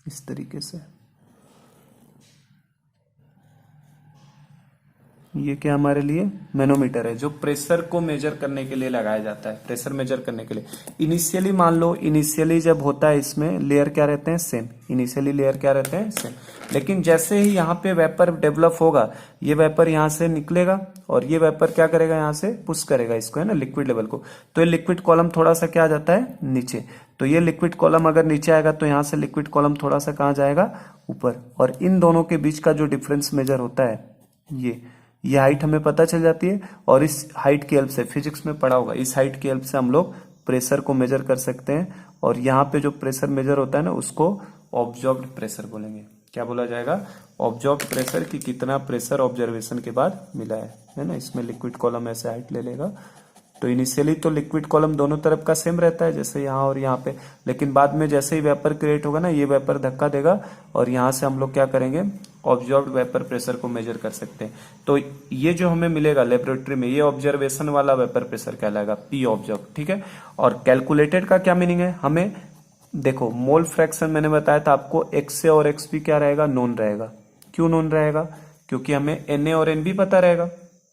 इस तरीके से। ये क्या हमारे लिए मैनोमीटर है, जो प्रेशर को मेजर करने के लिए लगाया जाता है, प्रेशर मेजर करने के लिए। इनिशियली मान लो, इनिशियली जब होता है इसमें लेयर क्या रहते हैं, सेम, इनिशियली लेयर क्या रहते हैं, सेम। लेकिन जैसे ही यहाँ पे वेपर डेवलप होगा, ये वेपर यहाँ से निकलेगा और ये वेपर क्या करेगा, यहाँ से पुश करेगा इसको, है ना, लिक्विड लेवल को। तो ये लिक्विड कॉलम थोड़ा सा क्या आ जाता है, नीचे। तो ये लिक्विड कॉलम अगर नीचे आएगा तो यहाँ से लिक्विड कॉलम थोड़ा सा कहाँ जाएगा, ऊपर। और इन दोनों के बीच का जो डिफरेंस मेजर होता है, ये हाइट हमें पता चल जाती है, और इस हाइट की हेल्प से, फिजिक्स में पढ़ा होगा, इस हाइट की हेल्प से हम लोग प्रेशर को मेजर कर सकते हैं। और यहाँ पे जो प्रेशर मेजर होता है ना, उसको ऑब्जर्व्ड प्रेशर बोलेंगे। क्या बोला जाएगा, ऑब्जर्व्ड प्रेशर, की कितना प्रेशर ऑब्जर्वेशन के बाद मिला है ना। इसमें लिक्विड कॉलम ऐसे हाइट ले लेगा। तो इनिशियली तो लिक्विड कॉलम दोनों तरफ का सेम रहता है, जैसे यहाँ और यहाँ पे, लेकिन बाद में जैसे ही वेपर क्रिएट होगा ना, ये वेपर धक्का देगा और यहाँ से हम लोग क्या करेंगे, ऑब्जर्व्ड वेपर प्रेशर को मेजर कर सकते हैं। तो ये जो हमें मिलेगा लेबोरेटरी में, ये ऑब्जर्वेशन वाला वेपर प्रेशर कहलाएगा, पी ऑब्जर्व। ठीक है, और कैलकुलेटेड का क्या मीनिंग है, हमें देखो मोल फ्रैक्शन मैंने बताया था आपको, एक्स ए और एक्स बी क्या रहेगा, नोन रहेगा। क्यों नोन रहेगा, क्योंकि हमें एन ए और एन बी पता रहेगा।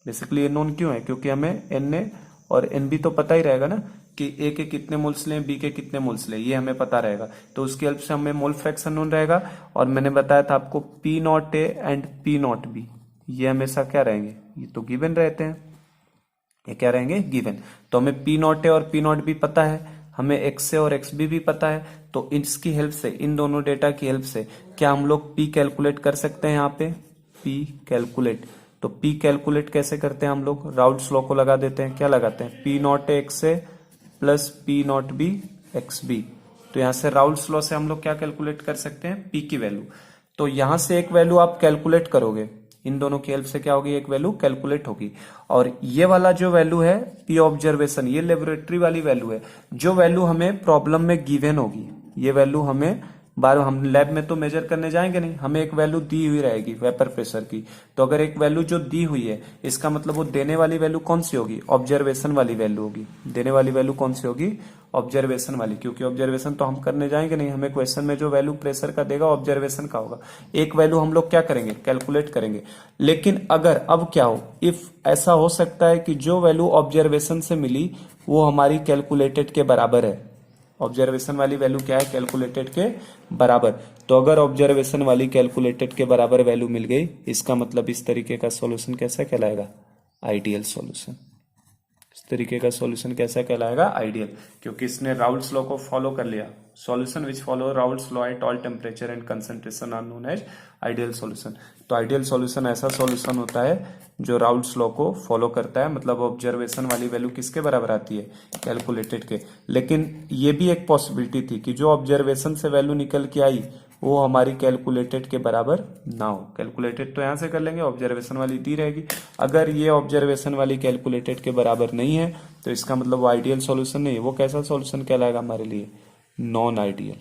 बेसिकली ये नोन क्यों है, क्योंकि हमें एन ए और एन बी तो पता ही रहेगा ना, कि ए के कितने मोल्स लें, बी के कितने मोल्स लें, ये हमें पता रहेगा। तो उसकी हेल्प से हमें मोल फ्रैक्शन नोन रहेगा। और मैंने बताया था आपको P naught A and P naught B, ये हमेशा क्या रहेंगे, ये तो गिवन रहते हैं, ये क्या रहेंगे, गिवन। तो हमें पी नॉट ए और पी नॉट बी पता है, हमें एक्स ए और एक्स बी भी पता है। तो इसकी हेल्प से, इन दोनों डेटा की हेल्प से क्या हम लोग पी कैलकुलेट कर सकते हैं, यहाँ पे पी कैलकुलेट। तो पी कैलकुलेट कैसे करते हैं हम लोग, राउल्ट्स लॉ को लगा देते हैं। क्या लगाते हैं, P naught A X A plus P naught B X B. तो यहां से राउल्ट्स लॉ से हम लोग क्या कैलकुलेट कर सकते हैं, पी की वैल्यू। तो यहां से एक वैल्यू आप कैलकुलेट करोगे, इन दोनों की हेल्प से क्या होगी, एक वैल्यू कैलकुलेट होगी। और ये वाला जो वैल्यू है पी ऑब्जर्वेशन, ये लेबोरेटरी वाली वैल्यू है, जो वैल्यू हमें प्रॉब्लम में गिवन होगी। ये वैल्यू हमें बार हम लैब में तो मेजर करने जाएंगे नहीं, हमें एक वैल्यू दी हुई रहेगी वेपर प्रेशर की। तो अगर एक वैल्यू जो दी हुई है, इसका मतलब वो देने वाली वैल्यू कौन सी होगी, ऑब्जर्वेशन वाली वैल्यू होगी। देने वाली वैल्यू कौन सी होगी, ऑब्जर्वेशन वाली, क्योंकि ऑब्जर्वेशन तो हम करने जाएंगे नहीं, हमें क्वेश्चन में जो वैल्यू प्रेशर का देगा ऑब्जर्वेशन का होगा। एक वैल्यू हम लोग क्या करेंगे, कैलकुलेट करेंगे। लेकिन अगर अब क्या हो, इफ ऐसा हो सकता है कि जो वैल्यू ऑब्जर्वेशन से मिली वो हमारी कैलकुलेटेड के बराबर है। ऑब्जर्वेशन वाली वैल्यू क्या है, कैलकुलेटेड के बराबर। तो अगर ऑब्जर्वेशन वाली कैलकुलेटेड के बराबर वैल्यू मिल गई, इसका मतलब इस तरीके का सॉल्यूशन कैसा कहलाएगा, आइडियल सॉल्यूशन। इस तरीके का सॉल्यूशन कैसा कहलाएगा, आइडियल, क्योंकि इसने राउल्ट्स लॉ को फॉलो कर लिया। Solution which follow Raoult's law at all temperature and concentration are known as ideal solution. तो आइडियल सॉल्यूशन ऐसा सॉल्यूशन होता है जो राउल्ट्स लॉ को फॉलो करता है, मतलब ऑब्जर्वेशन वाली वैल्यू किसके बराबर आती है, कैलकुलेटेड के। लेकिन ये भी एक पॉसिबिलिटी थी कि जो ऑब्जर्वेशन से वैल्यू निकल के आई वो हमारी कैलकुलेटेड के बराबर ना हो। कैलकुलेटेड तो यहां से कर लेंगे, ऑब्जर्वेशन वाली दी रहेगी। अगर ये ऑब्जर्वेशन वाली कैलकुलेटेड के बराबर नहीं है तो इसका मतलब वो आइडियल सॉल्यूशन नहीं है। वो कैसा सॉल्यूशन कहलाएगा हमारे लिए, नॉन आइडियल।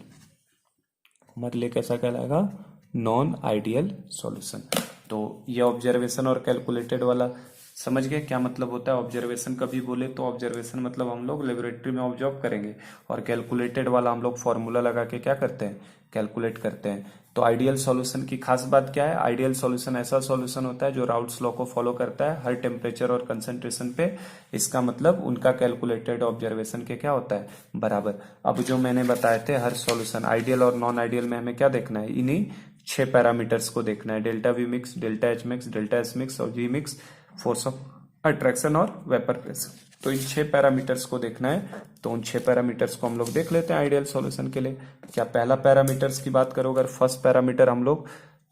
हमारे लिए कैसा कहलाएगा, नॉन आइडियल सॉल्यूशन। तो ये ऑब्जर्वेशन और कैलकुलेटेड वाला समझ गए क्या मतलब होता है। ऑब्जर्वेशन कभी बोले तो ऑब्जर्वेशन मतलब हम लोग लेबोरेटरी में ऑब्जर्व करेंगे, और कैलकुलेटेड वाला हम लोग फॉर्मूला लगा के क्या करते हैं, कैलकुलेट करते हैं। तो आइडियल सॉल्यूशन की खास बात क्या है, आइडियल सॉल्यूशन ऐसा सॉल्यूशन होता है जो राउल्ट्स लॉ को फॉलो करता है हर टेम्परेचर और कंसंट्रेशन पे। इसका मतलब उनका कैलकुलेटेड ऑब्जर्वेशन के क्या होता है, बराबर। अब जो मैंने बताए थे हर सॉल्यूशन आइडियल और नॉन आइडियल में हमें क्या देखना है, इन्हीं 6 पैरामीटर्स को देखना है, delta we mix, delta H mix, delta S mix और जी मिक्स, फोर्स ऑफ अट्रैक्शन और वेपर प्रेशर। तो इन 6 पैरामीटर्स को देखना है। तो उन 6 पैरामीटर्स को हम लोग देख लेते हैं आइडियल सॉल्यूशन के लिए। क्या पहला पैरामीटर्स की बात करो, अगर फर्स्ट पैरामीटर हम लोग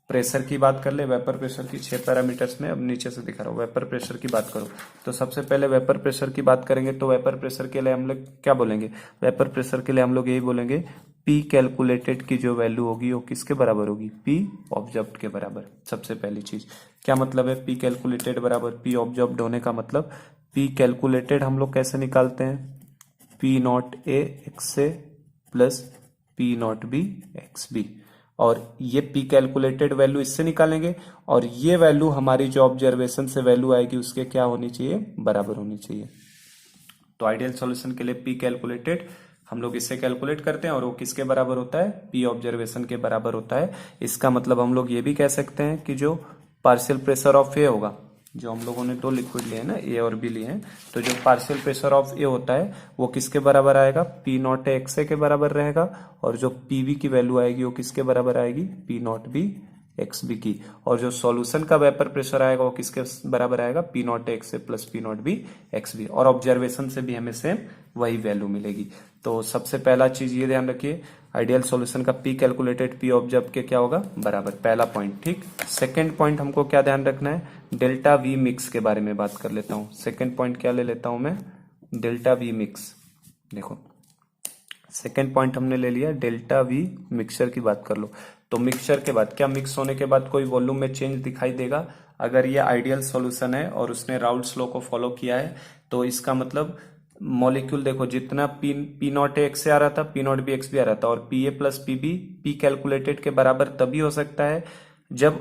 प्रेशर की बात कर ले, वेपर प्रेशर की 6 पैरामीटर्स में, अब नीचे से दिखा रहा हूं, वेपर प्रेशर की बात करो तो सबसे पहले वेपर प्रेशर की बात करेंगे। तो वेपर प्रेशर के लिए हम लोग क्या बोलेंगे, वेपर प्रेशर के लिए हम लोग यही बोलेंगे, पी कैलकुलेटेड की जो वैल्यू होगी वो किसके बराबर होगी, पी ऑब्जर्व्ड के बराबर। सबसे पहली चीज क्या मतलब है, पी कैलकुलेटेड बराबर पी ऑब्जर्व्ड होने का मतलब, पी कैलकुलेटेड हम लोग कैसे निकालते हैं, P naught A X A plus P naught B X B. और ये पी कैलकुलेटेड वैल्यू इससे निकालेंगे, और ये वैल्यू हमारी जो ऑब्जर्वेशन से वैल्यू आएगी उसके क्या होनी चाहिए, बराबर होनी चाहिए। तो आइडियल सॉल्यूशन के लिए पी कैलकुलेटेड हम लोग इससे कैलकुलेट करते हैं, और वो किसके बराबर होता है, पी ऑब्जर्वेशन के बराबर होता है। इसका मतलब हम लोग ये भी कह सकते हैं कि जो पार्शियल प्रेशर ऑफ ए होगा, जो हम लोगों ने 2 लिक्विड लिए हैं ना, ए और बी लिए हैं, तो जो पार्शियल प्रेशर ऑफ ए होता है वो किसके बराबर आएगा, पी नॉट ए एक्स ए के बराबर रहेगा। और जो पी बी की वैल्यू आएगी वो किसके बराबर आएगी, P naught B X B की। और जो सॉल्यूशन का वेपर प्रेशर आएगा वो किसके बराबर आएगा, P naught X A plus P naught B X B. और ऑब्जर्वेशन से भी हमें सेम वही वैल्यू मिलेगी। तो सबसे पहला चीज ये ध्यान रखिए, आइडियल सॉल्यूशन का पी कैलकुलेटेड पी ऑब्जर्व के क्या होगा, बराबर, पहला पॉइंट। ठीक, सेकंड पॉइंट हमको क्या ध्यान रखना है, डेल्टा वी मिक्स के बारे में बात कर लेता हूं। सेकंड पॉइंट क्या ले लेता हूं मैं, डेल्टा वी मिक्स। देखो सेकेंड पॉइंट हमने ले लिया, डेल्टा वी मिक्सचर की बात कर लो। तो मिक्सचर के बाद क्या, मिक्स होने के बाद कोई वॉल्यूम में चेंज दिखाई देगा। अगर ये आइडियल सॉल्यूशन है और उसने राउल्ट्स लॉ को फॉलो किया है, तो इसका मतलब मॉलिक्यूल देखो, जितना पी नॉट एक्स से आ रहा था पी नॉट बी एक्स भी आ रहा था, और P A plus P B P calculated के बराबर तभी हो सकता है जब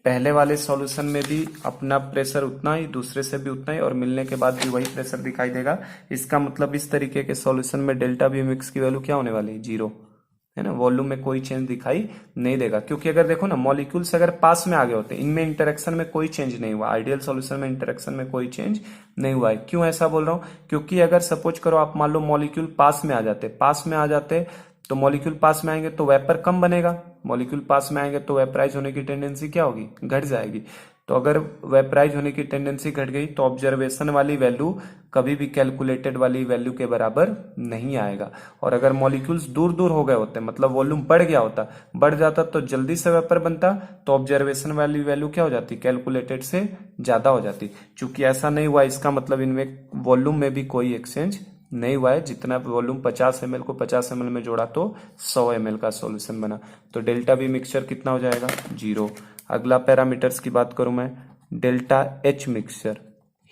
पहले वाले सॉल्यूशन में भी अपना प्रेशर उतना ही, दूसरे से भी उतना ही, और मिलने के बाद भी वही प्रेशर दिखाई देगा। इसका मतलब इस तरीके के सॉल्यूशन में डेल्टा वी मिक्स की वैल्यू क्या होने वाली है, 0 है ना, वॉल्यूम में कोई चेंज दिखाई नहीं देगा। क्योंकि अगर देखो ना, मॉलिक्यूल्स अगर पास में आगे होते हैं, इनमें इंटरेक्शन में कोई चेंज नहीं हुआ, आइडियल सॉल्यूशन में इंटरेक्शन में कोई चेंज नहीं हुआ है। क्यों ऐसा बोल रहा हूं, क्योंकि अगर सपोज करो आप मान लो मॉलिक्यूल पास में आ जाते तो मॉलिक्यूल पास में आएंगे तो वेपर कम बनेगा, मॉलिक्यूल पास में आएंगे तो वेपराइज होने की टेंडेंसी क्या होगी, घट जाएगी। तो अगर वेपराइज होने की टेंडेंसी घट गई तो ऑब्जर्वेशन वाली वैल्यू कभी भी कैलकुलेटेड वाली वैल्यू के बराबर नहीं आएगा। और अगर मॉलिक्यूल्स दूर दूर हो गए होते, मतलब वॉल्यूम बढ़ जाता तो जल्दी से वेपर बनता, तो ऑब्जर्वेशन वाली वैल्यू क्या हो जाती, कैलकुलेटेड से ज्यादा हो जाती। चूंकि ऐसा नहीं हुआ, इसका मतलब इनमें वॉल्यूम में भी कोई एक्सचेंज नहीं हुआ है। जितना वॉल्यूम 50 ml को 50 ml में जोड़ा तो 100 ml का सॉल्यूशन बना। तो डेल्टा वी मिक्सचर कितना हो जाएगा, 0। अगला पैरामीटर्स की बात करूं मैं, delta H mixture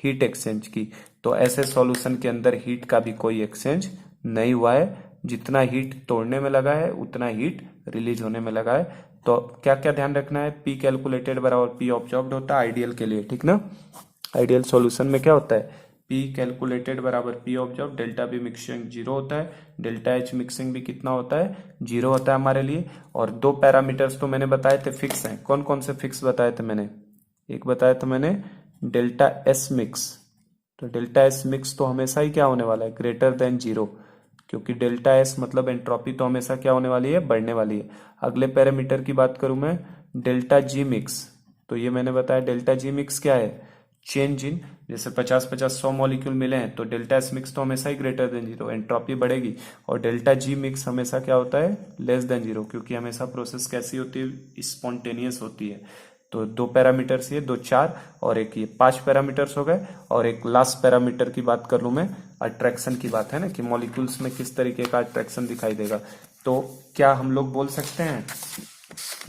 heat exchange की, तो ऐसे सॉल्यूशन के अंदर हीट का भी कोई एक्सचेंज नहीं हुआ है, जितना हीट तोड़ने में लगा है उतना हीट रिलीज होने में लगा है। तो क्या क्या ध्यान रखना है, पी कैलकुलेटेड बराबर पी ऑब्जर्व्ड होता है आइडियल के लिए, ठीक ना। आइडियल सॉल्यूशन में क्या होता है, पी कैलकुलेटेड बराबर P observe, delta B mixing zero होता है, डेल्टा एच मिक्सिंग भी कितना होता है, जीरो होता है हमारे लिए। और दो पैरामीटर्स तो मैंने बताए थे फिक्स हैं, कौन कौन से फिक्स बताए थे मैंने, एक बताया था मैंने डेल्टा एस मिक्स, तो डेल्टा एस मिक्स तो हमेशा ही क्या होने वाला है, ग्रेटर देन जीरो, क्योंकि डेल्टा एस मतलब एंट्रोपी तो हमेशा क्या होने वाली है, बढ़ने वाली है। अगले पैरामीटर की बात करूं मैं, डेल्टा जी मिक्स, तो ये मैंने बताया डेल्टा जी मिक्स क्या है, चेंज इन, जैसे 50-50-100 मॉलिक्यूल मिले हैं तो डेल्टा एस मिक्स तो हमेशा ही ग्रेटर देन जीरो, एंट्रोपी बढ़ेगी, और डेल्टा जी मिक्स हमेशा क्या होता है, लेस देन जीरो, क्योंकि हमेशा प्रोसेस कैसी होती है, स्पॉन्टेनियस होती है। तो दो पैरामीटर्स ये, दो चार और एक ये, 5 पैरामीटर्स हो गए। और एक लास्ट पैरामीटर की बात कर लूं मैं, अट्रैक्शन की बात है ना, कि मॉलिक्यूल्स में किस तरीके का अट्रैक्शन दिखाई देगा। तो क्या हम लोग बोल सकते हैं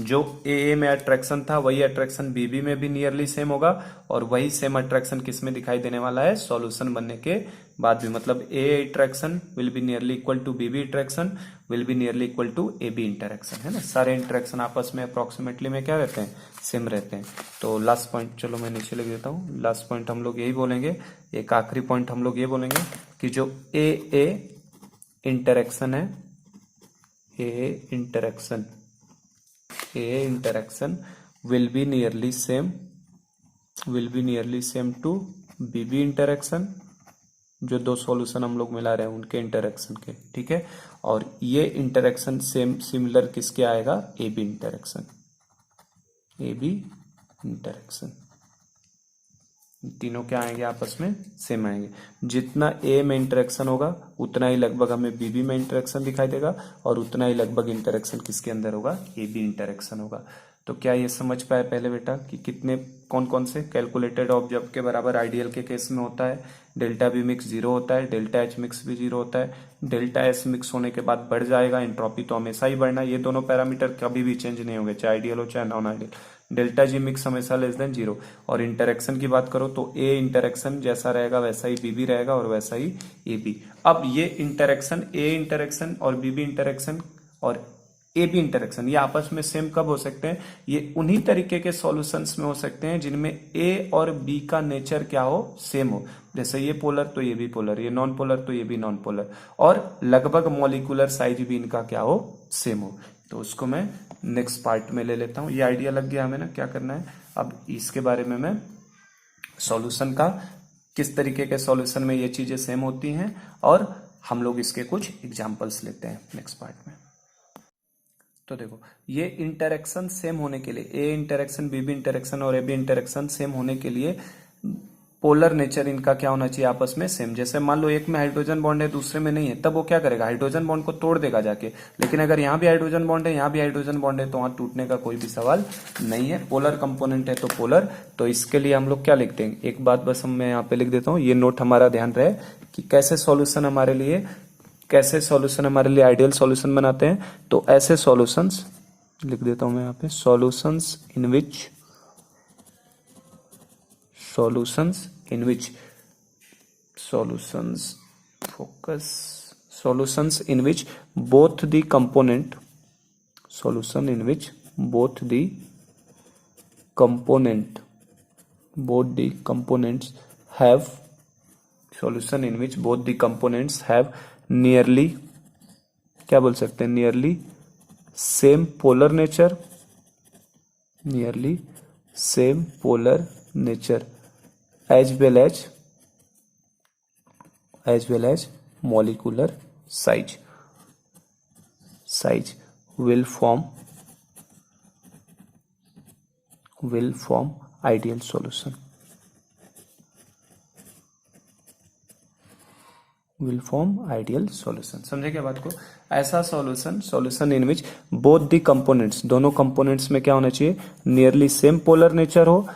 जो ए में अट्रैक्शन था वही अट्रैक्शन बी में भी नियरली सेम होगा, और वही सेम अट्रैक्शन किस में दिखाई देने वाला है, सॉल्यूशन बनने के बाद भी, मतलब A attraction will be nearly equal to B attraction will be nearly equal to A B interaction, है ना। सारे इंटरेक्शन आपस में अप्रोक्सीमेटली में क्या रहते हैं, सेम रहते हैं। तो लास्ट पॉइंट चलो मैं नीचे लिख देता हूँ, लास्ट पॉइंट हम लोग यही बोलेंगे, एक आखिरी पॉइंट हम लोग ये बोलेंगे कि जो ए इंटरेक्शन है, A interaction will be nearly same to BB interaction, जो दो सॉल्यूशन हम लोग मिला रहे हैं उनके इंटरेक्शन के, ठीक है। और ये इंटरेक्शन सेम सिमिलर किसके आएगा, AB इंटरेक्शन, तीनों क्या आएंगे, आपस में सेम आएंगे। जितना ए में इंटरेक्शन होगा उतना ही लगभग हमें बीबी में इंटरेक्शन दिखाई देगा, और उतना ही लगभग इंटरेक्शन किसके अंदर होगा, ए बी इंटरेक्शन होगा। तो क्या ये समझ पाए पहले बेटा कि कितने कौन कौन से कैलकुलेटेड ऑब्जर्व के बराबर आइडियल के केस में होता है, डेल्टा बी मिक्स जीरो होता है, डेल्टा एच मिक्स भी जीरो होता है, डेल्टा एस मिक्स होने के बाद बढ़ जाएगा, एंट्रोपी तो हमेशा ही बढ़ना, ये दोनों पैरामीटर कभी भी चेंज नहीं होंगे, चाहे आइडियल हो चाहे non ideal. Delta G mix हमेशा लेस देन जीरो। और इंटरेक्शन की बात करो तो ए इंटरेक्शन जैसा रहेगा वैसा ही बीबी रहेगा, और वैसा ही ए बी। अब ये इंटरेक्शन, ए इंटरेक्शन और बीबी इंटरेक्शन और ए बी इंटरेक्शन, ये आपस में सेम कब हो सकते हैं, ये उन्हीं तरीके के सॉल्यूशंस में हो सकते हैं जिनमें ए और बी का नेचर क्या हो, सेम हो। जैसे ये पोलर तो ये भी पोलर, ये नॉन पोलर तो ये भी नॉन पोलर, और लगभग मॉलिक्यूलर साइज भी इनका क्या हो, सेम हो। तो उसको मैं नेक्स्ट पार्ट में ले लेता हूं। ये आइडिया लग गया हमें ना क्या करना है। अब इसके बारे में मैं सॉल्यूशन का, किस तरीके के सॉल्यूशन में ये चीजें सेम होती हैं, और हम लोग इसके कुछ एग्जांपल्स लेते हैं नेक्स्ट पार्ट में। तो देखो, ये इंटरेक्शन सेम होने के लिए, ए इंटरेक्शन बीबी इंटरेक्शन और ए बी इंटरेक्शन सेम होने के लिए पोलर नेचर इनका क्या होना चाहिए, आपस में सेम। जैसे मान लो एक में हाइड्रोजन बॉन्ड है दूसरे में नहीं है, तब वो क्या करेगा, हाइड्रोजन बॉन्ड को तोड़ देगा जाके। लेकिन अगर यहाँ भी हाइड्रोजन बॉन्ड है यहाँ भी हाइड्रोजन बॉन्ड है तो वहां टूटने का कोई भी सवाल नहीं है, पोलर कंपोनेंट है तो पोलर। तो इसके लिए हम लोग क्या लिखते हैं, एक बात बस मैं यहाँ पे लिख देता हूँ, ये नोट हमारा ध्यान रहे कि कैसे सॉल्यूशन हमारे लिए आइडियल सॉल्यूशन बनाते हैं। तो ऐसे सॉल्यूशंस लिख देता हूं मैं यहाँ पे, solutions in which both the component have nearly, क्या बोल सकते हैं, nearly same polar nature as well as molecular size will form ideal solution. समझे क्या बात को। ऐसा solution in which both the components, दोनों कंपोनेंट्स में क्या होना चाहिए, नियरली सेम पोलर नेचर हो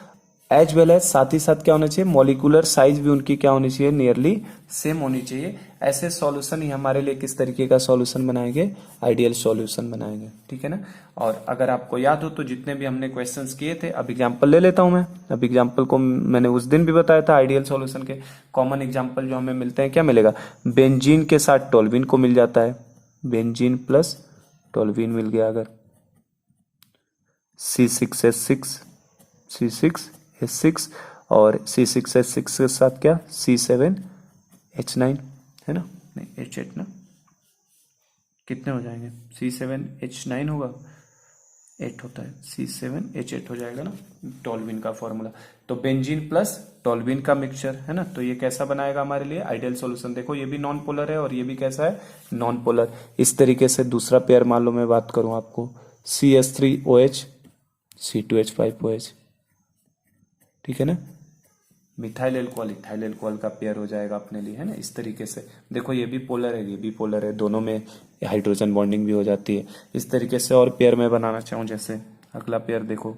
एज वेल एज साथ ही साथ क्या होना चाहिए, मॉलिक्यूलर साइज भी उनकी क्या होनी चाहिए, नियरली सेम होनी चाहिए। ऐसे सॉल्यूशन ही हमारे लिए किस तरीके का सॉल्यूशन बनाएंगे, आइडियल सॉल्यूशन बनाएंगे, ठीक है ना। और अगर आपको याद हो तो जितने भी हमने क्वेश्चंस किए थे, अब एग्जांपल ले लेता हूं मैं। अब एग्जांपल को मैंने उस दिन भी बताया था, आइडियल सॉल्यूशन के कॉमन एग्जांपल जो हमें मिलते हैं, क्या मिलेगा, बेंजीन के साथ टोल्यूइन को मिल जाता है, बेंजीन प्लस टोल्यूइन मिल गया। अगर C6H6 C6H6 और C6H6 के साथ क्या, C7H9 है ना, नहीं H8 ना, कितने हो जाएंगे, C7H9 होगा, 8 होता है, C7H8 हो जाएगा ना, टोल्यूइन का फॉर्मूला। तो बेंजीन प्लस टोल्यूइन का मिक्सचर है ना, तो ये कैसा बनाएगा हमारे लिए आइडियल सॉल्यूशन। देखो ये भी नॉन पोलर है और ये भी कैसा है, नॉन पोलर। इस तरीके से दूसरा पेयर मान लो मैं बात करूं आपको, CH3OH C2H5OH, ठीक है ना, मिथाइल एल्कोहल इथाइल एल्कोहल का पेयर हो जाएगा अपने लिए, है ना। इस तरीके से देखो ये भी पोलर है, ये भी पोलर है, दोनों में हाइड्रोजन बॉन्डिंग भी हो जाती है। इस तरीके से और पेयर में बनाना चाहूँ, जैसे अगला पेयर देखो,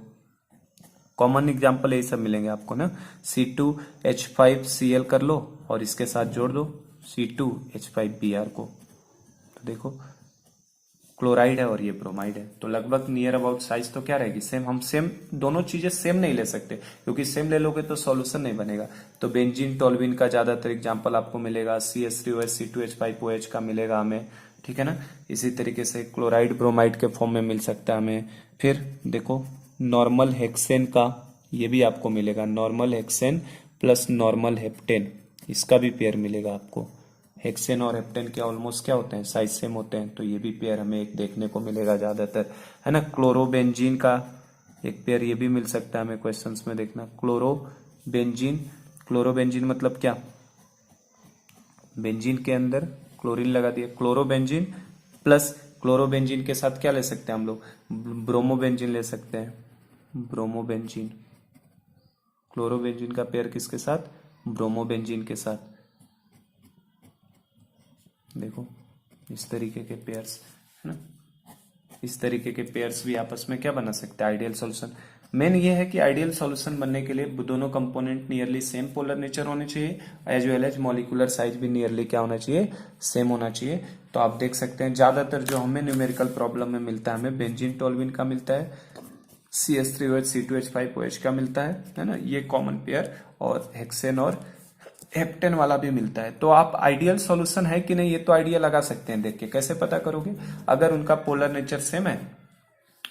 कॉमन एग्जांपल यही सब मिलेंगे आपको ना, C2H5Cl कर लो और इसके साथ जोड़ दो C2H5Br को, तो देखो क्लोराइड है और ये ब्रोमाइड है, तो लगभग नियर अबाउट साइज तो क्या रहेगी, सेम। हम सेम दोनों चीजें सेम नहीं ले सकते, क्योंकि सेम ले लोगे तो सॉल्यूशन नहीं बनेगा। तो बेंजीन टोल्यूइन का ज्यादातर एग्जांपल आपको मिलेगा, CH3OH C2H5OH का मिलेगा हमें, ठीक है ना। इसी तरीके से क्लोराइड ब्रोमाइड के फॉर्म में मिल सकता है हमें। फिर देखो नॉर्मल हेक्सेन का ये भी आपको मिलेगा, normal hexane plus normal heptane, इसका भी पेयर मिलेगा आपको। हेक्सेन और हेप्टेन के ऑलमोस्ट क्या होते हैं, साइज सेम होते हैं, तो ये भी पेयर हमें एक देखने को मिलेगा ज्यादातर, है ना। क्लोरोबेंजीन का एक पेयर ये भी मिल सकता है हमें क्वेश्चंस में, देखना क्लोरोबेंजीन, क्लोरोबेंजीन मतलब क्या, बेंजीन के अंदर क्लोरीन लगा दिया, क्लोरोबेंजीन प्लस क्लोरोबेंजीन के साथ क्या ले सकते हैं हम लोग, ब्रोमोबेंजीन ले सकते हैं, ब्रोमोबेंजीन, क्लोरोबेंजीन का पेयर किसके साथ, ब्रोमोबेंजीन के साथ। देखो इस तरीके के पेयर्स, है ना, इस तरीके के पेयर्स भी आपस में क्या बना सकते हैं, आइडियल सॉल्यूशन। मेन ये है कि आइडियल सॉल्यूशन बनने के लिए दोनों component nearly same polar nature होने चाहिए, as well as molecular size भी नियरली क्या होना चाहिए, सेम होना चाहिए। तो आप देख सकते हैं ज्यादातर जो हमें न्यूमेरिकल प्रॉब्लम में मिलता है, हमें बेंजीन टोल्यूइन का मिलता है, CH3OH C2H5OH का मिलता है ना, ये कॉमन पेयर, और हेक्सेन और हेप्टेन वाला भी मिलता है। तो आप आइडियल सॉल्यूशन है कि नहीं ये तो आइडिया लगा सकते हैं देख के। कैसे पता करोगे, अगर उनका पोलर नेचर सेम है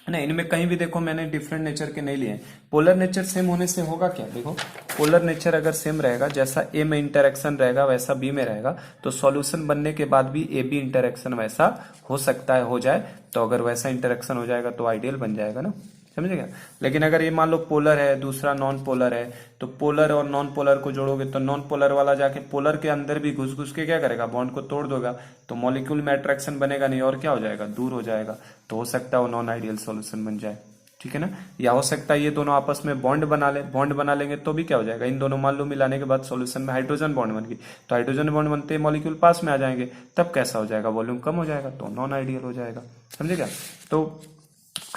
ना, इनमें कहीं भी देखो मैंने डिफरेंट नेचर के नहीं लिए। पोलर नेचर सेम होने से होगा क्या, देखो पोलर नेचर अगर सेम रहेगा, जैसा ए में इंटरेक्शन रहेगा वैसा बी में रहेगा, तो सॉल्यूशन बनने के बाद भी ए बी इंटरेक्शन वैसा हो सकता है, हो जाए। तो अगर वैसा इंटरेक्शन हो जाएगा तो आइडियल बन जाएगा ना, समझेगा। लेकिन अगर ये मान लो पोलर है, दूसरा नॉन पोलर है, तो पोलर और नॉन पोलर को जोड़ोगे तो नॉन पोलर वाला जाके पोलर के अंदर भी घुस घुस के क्या करेगा, बॉन्ड को तोड़ देगा, तो मॉलिक्यूल में अट्रैक्शन बनेगा नहीं और क्या हो जाएगा, दूर हो जाएगा। तो हो सकता है वो नॉन आइडियल सॉल्यूशन बन जाए, ठीक है ना। या हो सकता है ये दोनों आपस में बॉन्ड बना ले, बॉन्ड बना लेंगे तो भी क्या हो जाएगा, इन दोनों मान लो मिलाने के बाद सॉल्यूशन में हाइड्रोजन बॉन्ड बन गई, तो हाइड्रोजन बॉन्ड बनते मॉलिक्यूल पास में आ जाएंगे, तब कैसा हो जाएगा, वॉल्यूम कम हो जाएगा, तो नॉन आइडियल हो जाएगा, समझेगा। तो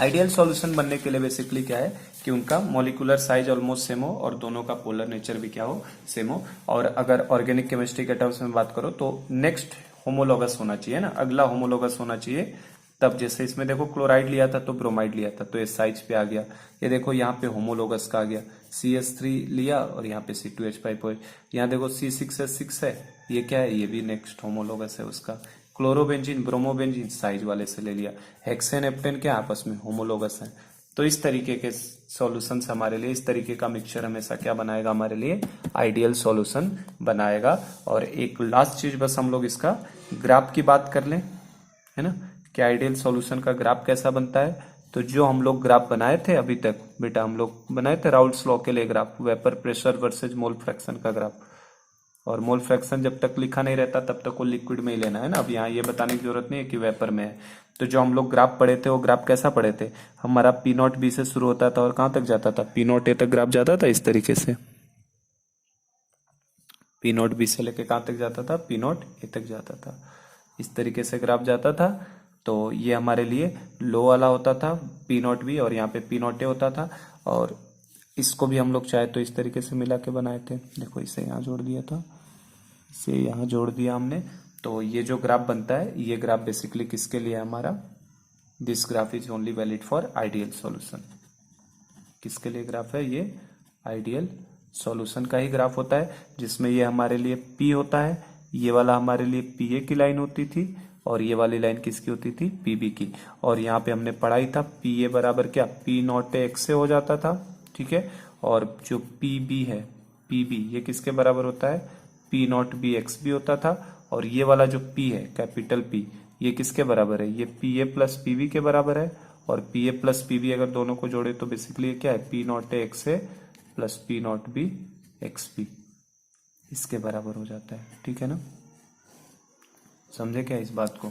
आइडियल सॉल्यूशन बनने के लिए बेसिकली क्या है कि उनका मॉलिक्यूलर साइज ऑलमोस्ट सेम हो और दोनों का पोलर नेचर भी क्या हो, सेम हो। और अगर ऑर्गेनिक केमिस्ट्री के टर्म्स में बात करो तो नेक्स्ट होमोलोगस होना चाहिए ना, अगला होमोलोगस होना चाहिए। तब जैसे इसमें देखो क्लोराइड लिया था तो ब्रोमाइड लिया था, तो ये साइज पे आ गया। ये देखो यहाँ पे होमोलोगस का आ गया, CH3 लिया और यहाँ पे C2H5 हो, यहाँ देखो C6H6 है, ये क्या है, ये भी नेक्स्ट होमोलोगस है उसका। क्लोरोबेंजीन ब्रोमोबेंजीन साइज वाले से ले लिया, हेक्सेन हेप्टेन के आपस में होमोलोगस है। तो इस तरीके के सॉल्यूशंस हमारे लिए, इस तरीके का मिक्सचर हमेशा क्या बनाएगा, हमारे लिए आइडियल सॉल्यूशन बनाएगा। और एक लास्ट चीज बस हम लोग इसका ग्राफ की बात कर लें, है ना, कि आइडियल सॉल्यूशन का ग्राफ कैसा बनता है। तो जो हम लोग ग्राफ बनाए थे अभी तक बेटा, हम लोग बनाए थे राउल्ट्स लॉ के लिए graph, vapour pressure versus mole fraction का ग्राफ। और मोल फ्रैक्शन जब तक लिखा नहीं रहता तब तक वो लिक्विड में ही लेना है ना। अब यहाँ ये बताने की जरूरत नहीं है कि वेपर में है। तो जो हम लोग ग्राफ पढ़े थे वो ग्राफ कैसा पढ़े थे, हमारा P0 B से शुरू होता था और कहां तक जाता था, P0 A तक ग्राफ जाता था। इस तरीके से P0 B से लेके कहां तक जाता था, P0 A तक जाता था। इस तरीके से ग्राफ जाता था। तो ये हमारे लिए लो वाला होता था P0 B और यहाँ पे P0 A होता था। और इसको भी हम लोग चाहे तो इस तरीके से मिला के बनाए थे। देखो इसे यहाँ जोड़ दिया था, इसे यहाँ जोड़ दिया हमने, तो ये जो ग्राफ बनता है ये ग्राफ बेसिकली किसके लिए है हमारा, this graph is only valid for ideal solution. किसके लिए ग्राफ है ये, आइडियल सॉल्यूशन का ही ग्राफ होता है, जिसमें ये हमारे लिए P होता है, ये वाला हमारे लिए PA की लाइन होती थी और ये वाली लाइन किसकी होती थी, PB की। और यहाँ पे हमने पढ़ाई था PA बराबर क्या, P नॉट X से हो जाता था, ठीक है। और जो PB है, PB ये किसके बराबर होता है, P नॉट B X भी होता था। और ये वाला जो P है, कैपिटल P, ये किसके बराबर है, ये PA प्लस PB के बराबर है। और PA प्लस PB अगर दोनों को जोड़े तो बेसिकली क्या है, P नॉट X है plus P not B XP, इसके बराबर हो जाता है, ठीक है ना। समझे क्या इस बात को।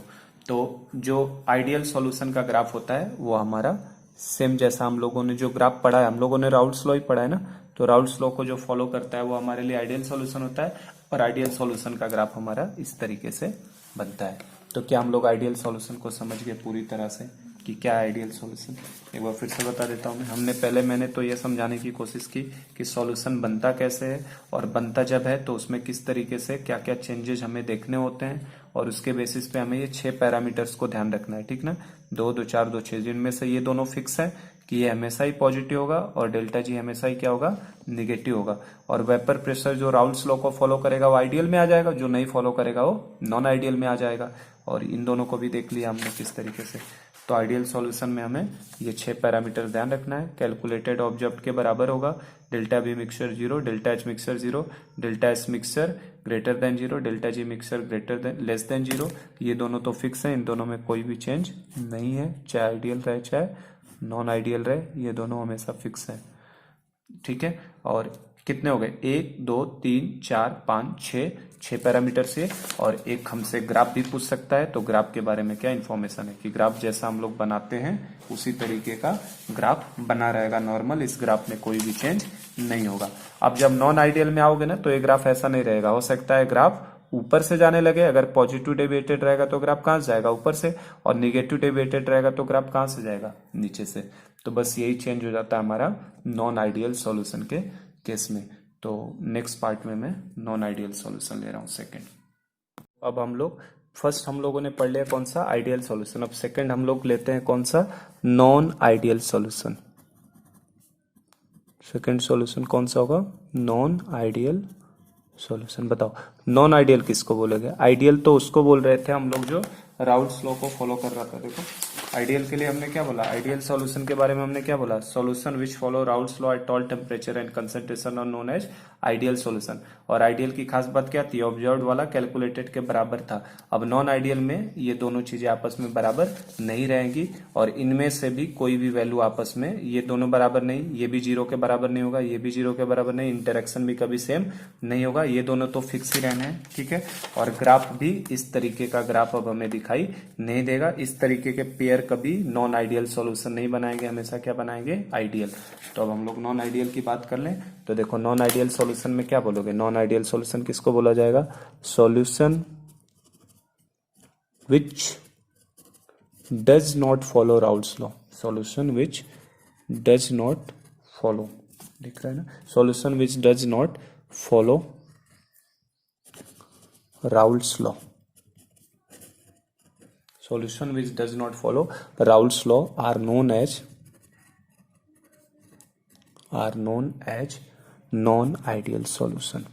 तो जो आइडियल सॉल्यूशन का ग्राफ होता है वो हमारा सेम जैसा हम लोगों ने जो ग्राफ पढ़ा है, हम लोगों ने राउल्ट्स लॉ ही पढ़ा है ना, तो राउल्ट्स लॉ को जो फॉलो करता है वो हमारे लिए आइडियल सॉल्यूशन होता है। और आइडियल सॉल्यूशन का ग्राफ हमारा इस तरीके से बनता है। तो क्या हम लोग आइडियल सॉल्यूशन को समझ गए पूरी तरह से कि क्या है आइडियल सॉल्यूशन। एक बार फिर से बता देता हूँ मैं, मैंने तो ये समझाने की कोशिश की कि सॉल्यूशन बनता कैसे है, और बनता जब है तो उसमें किस तरीके से क्या क्या चेंजेस हमें देखने होते हैं, और उसके बेसिस पे हमें ये 6 पैरामीटर्स को ध्यान रखना है, ठीक ना। 2, 2, 4, 2, 6, जिनमें से ये दोनों फिक्स है कि ये हमेशा ही पॉजिटिव होगा और डेल्टा जी हमेशा ही क्या होगा, निगेटिव होगा। और वेपर प्रेशर जो राउल्ट्स लॉ को फॉलो करेगा वो आइडियल में आ जाएगा, जो नहीं फॉलो करेगा वो नॉन आइडियल में आ जाएगा। और इन दोनों को भी देख लिया हमने किस तरीके से। तो आइडियल सॉल्यूशन में हमें ये 6 पैरामीटर ध्यान रखना है। कैलकुलेटेड ऑब्जेक्ट के बराबर होगा delta B mixture 0, delta H mixture 0, delta S mixture greater than 0, delta G mixture greater than less than 0। ये दोनों तो फिक्स है, इन दोनों में कोई भी चेंज नहीं है, चाहे आइडियल रहे चाहे नॉन आइडियल रहे, ये दोनों हमेशा फिक्स है, ठीक है। और कितने हो गए, 1, 2, 3, 4, 5, 6 पैरामीटर से। और एक हमसे ग्राफ भी पूछ सकता है, तो ग्राफ के बारे में क्या इन्फॉर्मेशन है कि ग्राफ जैसा हम लोग बनाते हैं उसी तरीके का ग्राफ बना रहेगा नॉर्मल, इस ग्राफ में कोई भी चेंज नहीं होगा। अब जब नॉन आइडियल में आओगे ना तो ये ग्राफ ऐसा नहीं रहेगा, हो सकता है ग्राफ ऊपर से जाने लगे। अगर पॉजिटिव डेविएटेड रहेगा तो ग्राफ कहां से जाएगा, ऊपर से, और निगेटिव डेविएटेड रहेगा तो ग्राफ कहां से जाएगा, नीचे से। तो बस यही चेंज हो जाता है हमारा नॉन आइडियल सॉल्यूशन के केस में। तो नेक्स्ट पार्ट में मैं नॉन आइडियल सॉल्यूशन ले रहा हूं, सेकंड। अब हम लोग फर्स्ट हम लोगों ने पढ़ लिया कौन सा, आइडियल सॉल्यूशन। अब सेकंड हम लोग लेते हैं कौन सा, non ideal solution. Second solution कौन सा होगा, नॉन आइडियल सॉल्यूशन। बताओ नॉन आइडियल किसको बोलेंगे, आइडियल तो उसको बोल रहे थे हम लोग जो राउल्ट्स लॉ को फॉलो कर रहा था। देखो आइडियल के लिए हमने क्या बोला, आइडियल सॉल्यूशन के बारे में हमने क्या बोला, solution which follow Raoult's law at all temperature and concentration are known as ideal solution. और आइडियल की खास बात क्या थी, ऑब्जर्व्ड वाला कैलकुलेटेड के बराबर था। अब नॉन आइडियल में ये दोनों चीजें आपस में बराबर नहीं रहेंगी, और इनमें से भी कोई भी वैल्यू आपस में, ये दोनों बराबर नहीं, ये भी 0 के बराबर नहीं होगा, ये भी 0 के बराबर नहीं, इंटरेक्शन भी कभी सेम नहीं होगा, ये दोनों तो फिक्स ही रहने हैं, ठीक है। और ग्राफ भी इस तरीके का ग्राफ अब हमें दिखाई नहीं देगा। इस तरीके के पेयर कभी नॉन आइडियल सॉल्यूशन नहीं बनाएंगे, हमेशा क्या बनाएंगे, आइडियल। तो अब हम लोग नॉन आइडियल की बात कर लें, तो देखो नॉन आइडियल सॉल्यूशन में क्या बोलोगे, नॉन आइडियल सॉल्यूशन किसको बोला जाएगा, solution which does not follow Raoult's law, solution which does not follow, दिख रहा है ना, solution which does not follow Raoult's law, solution which does not follow Raoult's law are known as non-ideal solution,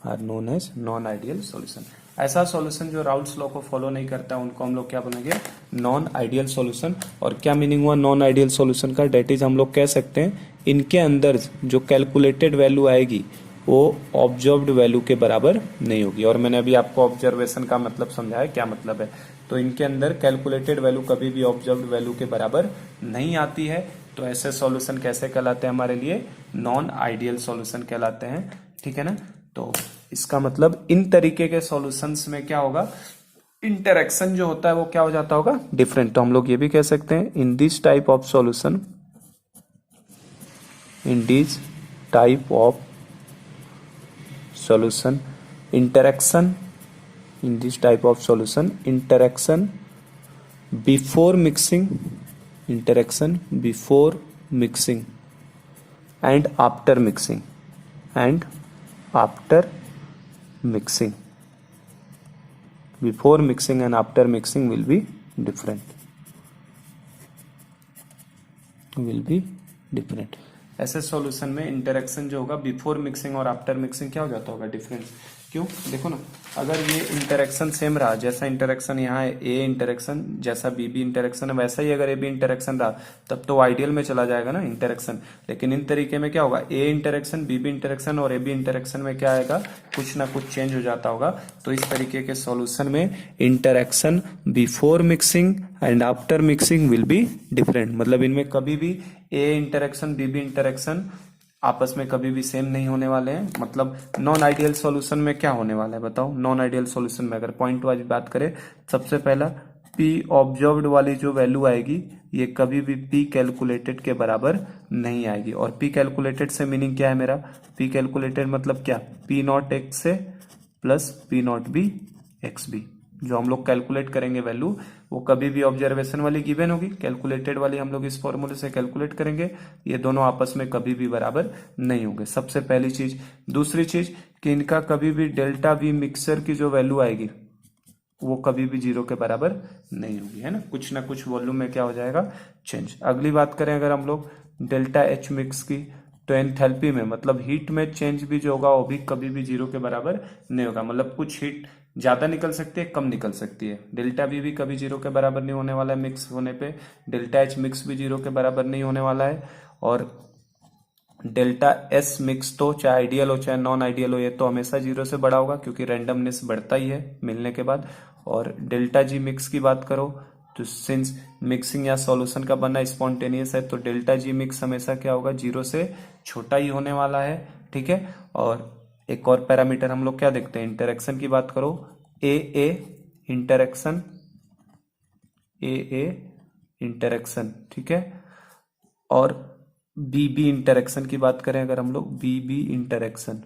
are known as non-ideal solution। ऐसा solution जो Raoult's law को follow नहीं करता है उनको हम लोग क्या बोलेंगे, नॉन आइडियल सॉल्यूशन। और क्या मीनिंग हुआ नॉन आइडियल सॉल्यूशन का, डेट इज हम लोग कह सकते हैं इनके अंदर जो कैलकुलेटेड वैल्यू आएगी वो ऑब्जर्व्ड वैल्यू के बराबर नहीं होगी। और मैंने अभी आपको ऑब्जर्वेशन का मतलब समझाया क्या मतलब है, तो इनके अंदर कैलकुलेटेड वैल्यू कभी भी ऑब्जर्व्ड वैल्यू के बराबर नहीं आती है। तो ऐसे सॉल्यूशन कैसे कहलाते हैं हमारे लिए, नॉन आइडियल सॉल्यूशन कहलाते हैं, ठीक है ना। तो इसका मतलब इन तरीके के सॉल्यूशंस में क्या होगा, इंटरेक्शन जो होता है वो क्या हो जाता होगा, डिफरेंट। तो हम लोग ये भी कह सकते हैं in this type of solution, in this type of solution interaction, in this type of solution interaction before mixing, interaction before mixing and after mixing and after mixing. Before mixing and after mixing will be different. ऐसे solution में interaction जो होगा before mixing और after mixing क्या हो जाता होगा, difference. क्यों, देखो ना, अगर ये इंटरेक्शन सेम रहा, जैसा इंटरेक्शन यहाँ है ए इंटरेक्शन, जैसा बी बी इंटरेक्शन है, वैसा ही अगर ए बी इंटरेक्शन रहा तब तो आइडियल में चला जाएगा ना इंटरेक्शन। लेकिन इन तरीके में क्या होगा, ए इंटरेक्शन, बी बी इंटरेक्शन और ए बी इंटरेक्शन में क्या आएगा, कुछ ना कुछ चेंज हो जाता होगा। तो इस तरीके के सॉल्यूशन में interaction before mixing and after mixing will be different. मतलब इनमें कभी भी ए इंटरेक्शन बी बी इंटरेक्शन आपस में कभी भी सेम नहीं होने वाले हैं। मतलब नॉन आइडियल सॉल्यूशन में क्या होने वाला है बताओ। नॉन आइडियल सॉल्यूशन में अगर पॉइंट वाइज बात करें, सबसे पहला पी ऑब्जर्व्ड वाली जो वैल्यू आएगी ये कभी भी पी कैलकुलेटेड के बराबर नहीं आएगी। और पी कैलकुलेटेड से मीनिंग क्या है मेरा, पी कैलकुलेटेड मतलब क्या, पी नॉट एक्स से plus P naught B X B. जो हम लोग कैलकुलेट करेंगे वैल्यू वो कभी भी ऑब्जर्वेशन वाली गिवन होगी, कैलकुलेटेड वाली हम लोग इस फॉर्मूले से कैलकुलेट करेंगे। ये दोनों आपस में कभी भी बराबर नहीं होंगे, सबसे पहली चीज। दूसरी चीज कि इनका कभी भी डेल्टा वी मिक्सर की जो वैल्यू आएगी वो कभी भी जीरो के बराबर नहीं होगी, है ना कुछ वॉल्यूम में क्या हो जाएगा, चेंज। अगली बात करें अगर हम लोग डेल्टा एच मिक्स की, तो एंथैल्पी में मतलब हीट में चेंज भी जो होगा वो भी कभी भी जीरो के बराबर नहीं होगा। मतलब कुछ हीट ज्यादा निकल सकती है, कम निकल सकती है। डेल्टा वी भी कभी जीरो के बराबर नहीं होने वाला है मिक्स होने पे, डेल्टा एच मिक्स भी जीरो के बराबर नहीं होने वाला है। और डेल्टा एस मिक्स तो चाहे आइडियल हो चाहे नॉन आइडियल हो ये तो हमेशा जीरो से बड़ा होगा, क्योंकि रैंडमनेस बढ़ता ही है मिलने के बाद। और डेल्टा जी मिक्स की बात करो तो सिंस मिक्सिंग या सॉल्यूशन का बनना स्पॉन्टेनियस है तो डेल्टा जी मिक्स हमेशा क्या होगा, जीरो से छोटा ही होने वाला है, ठीक है। और एक और पैरामीटर हम लोग क्या देखते हैं, इंटरेक्शन की बात करो, ए इंटरेक्शन, ए इंटरेक्शन, ठीक है। और बी बी इंटरेक्शन की बात करें अगर हम लोग, बी बी इंटरेक्शन,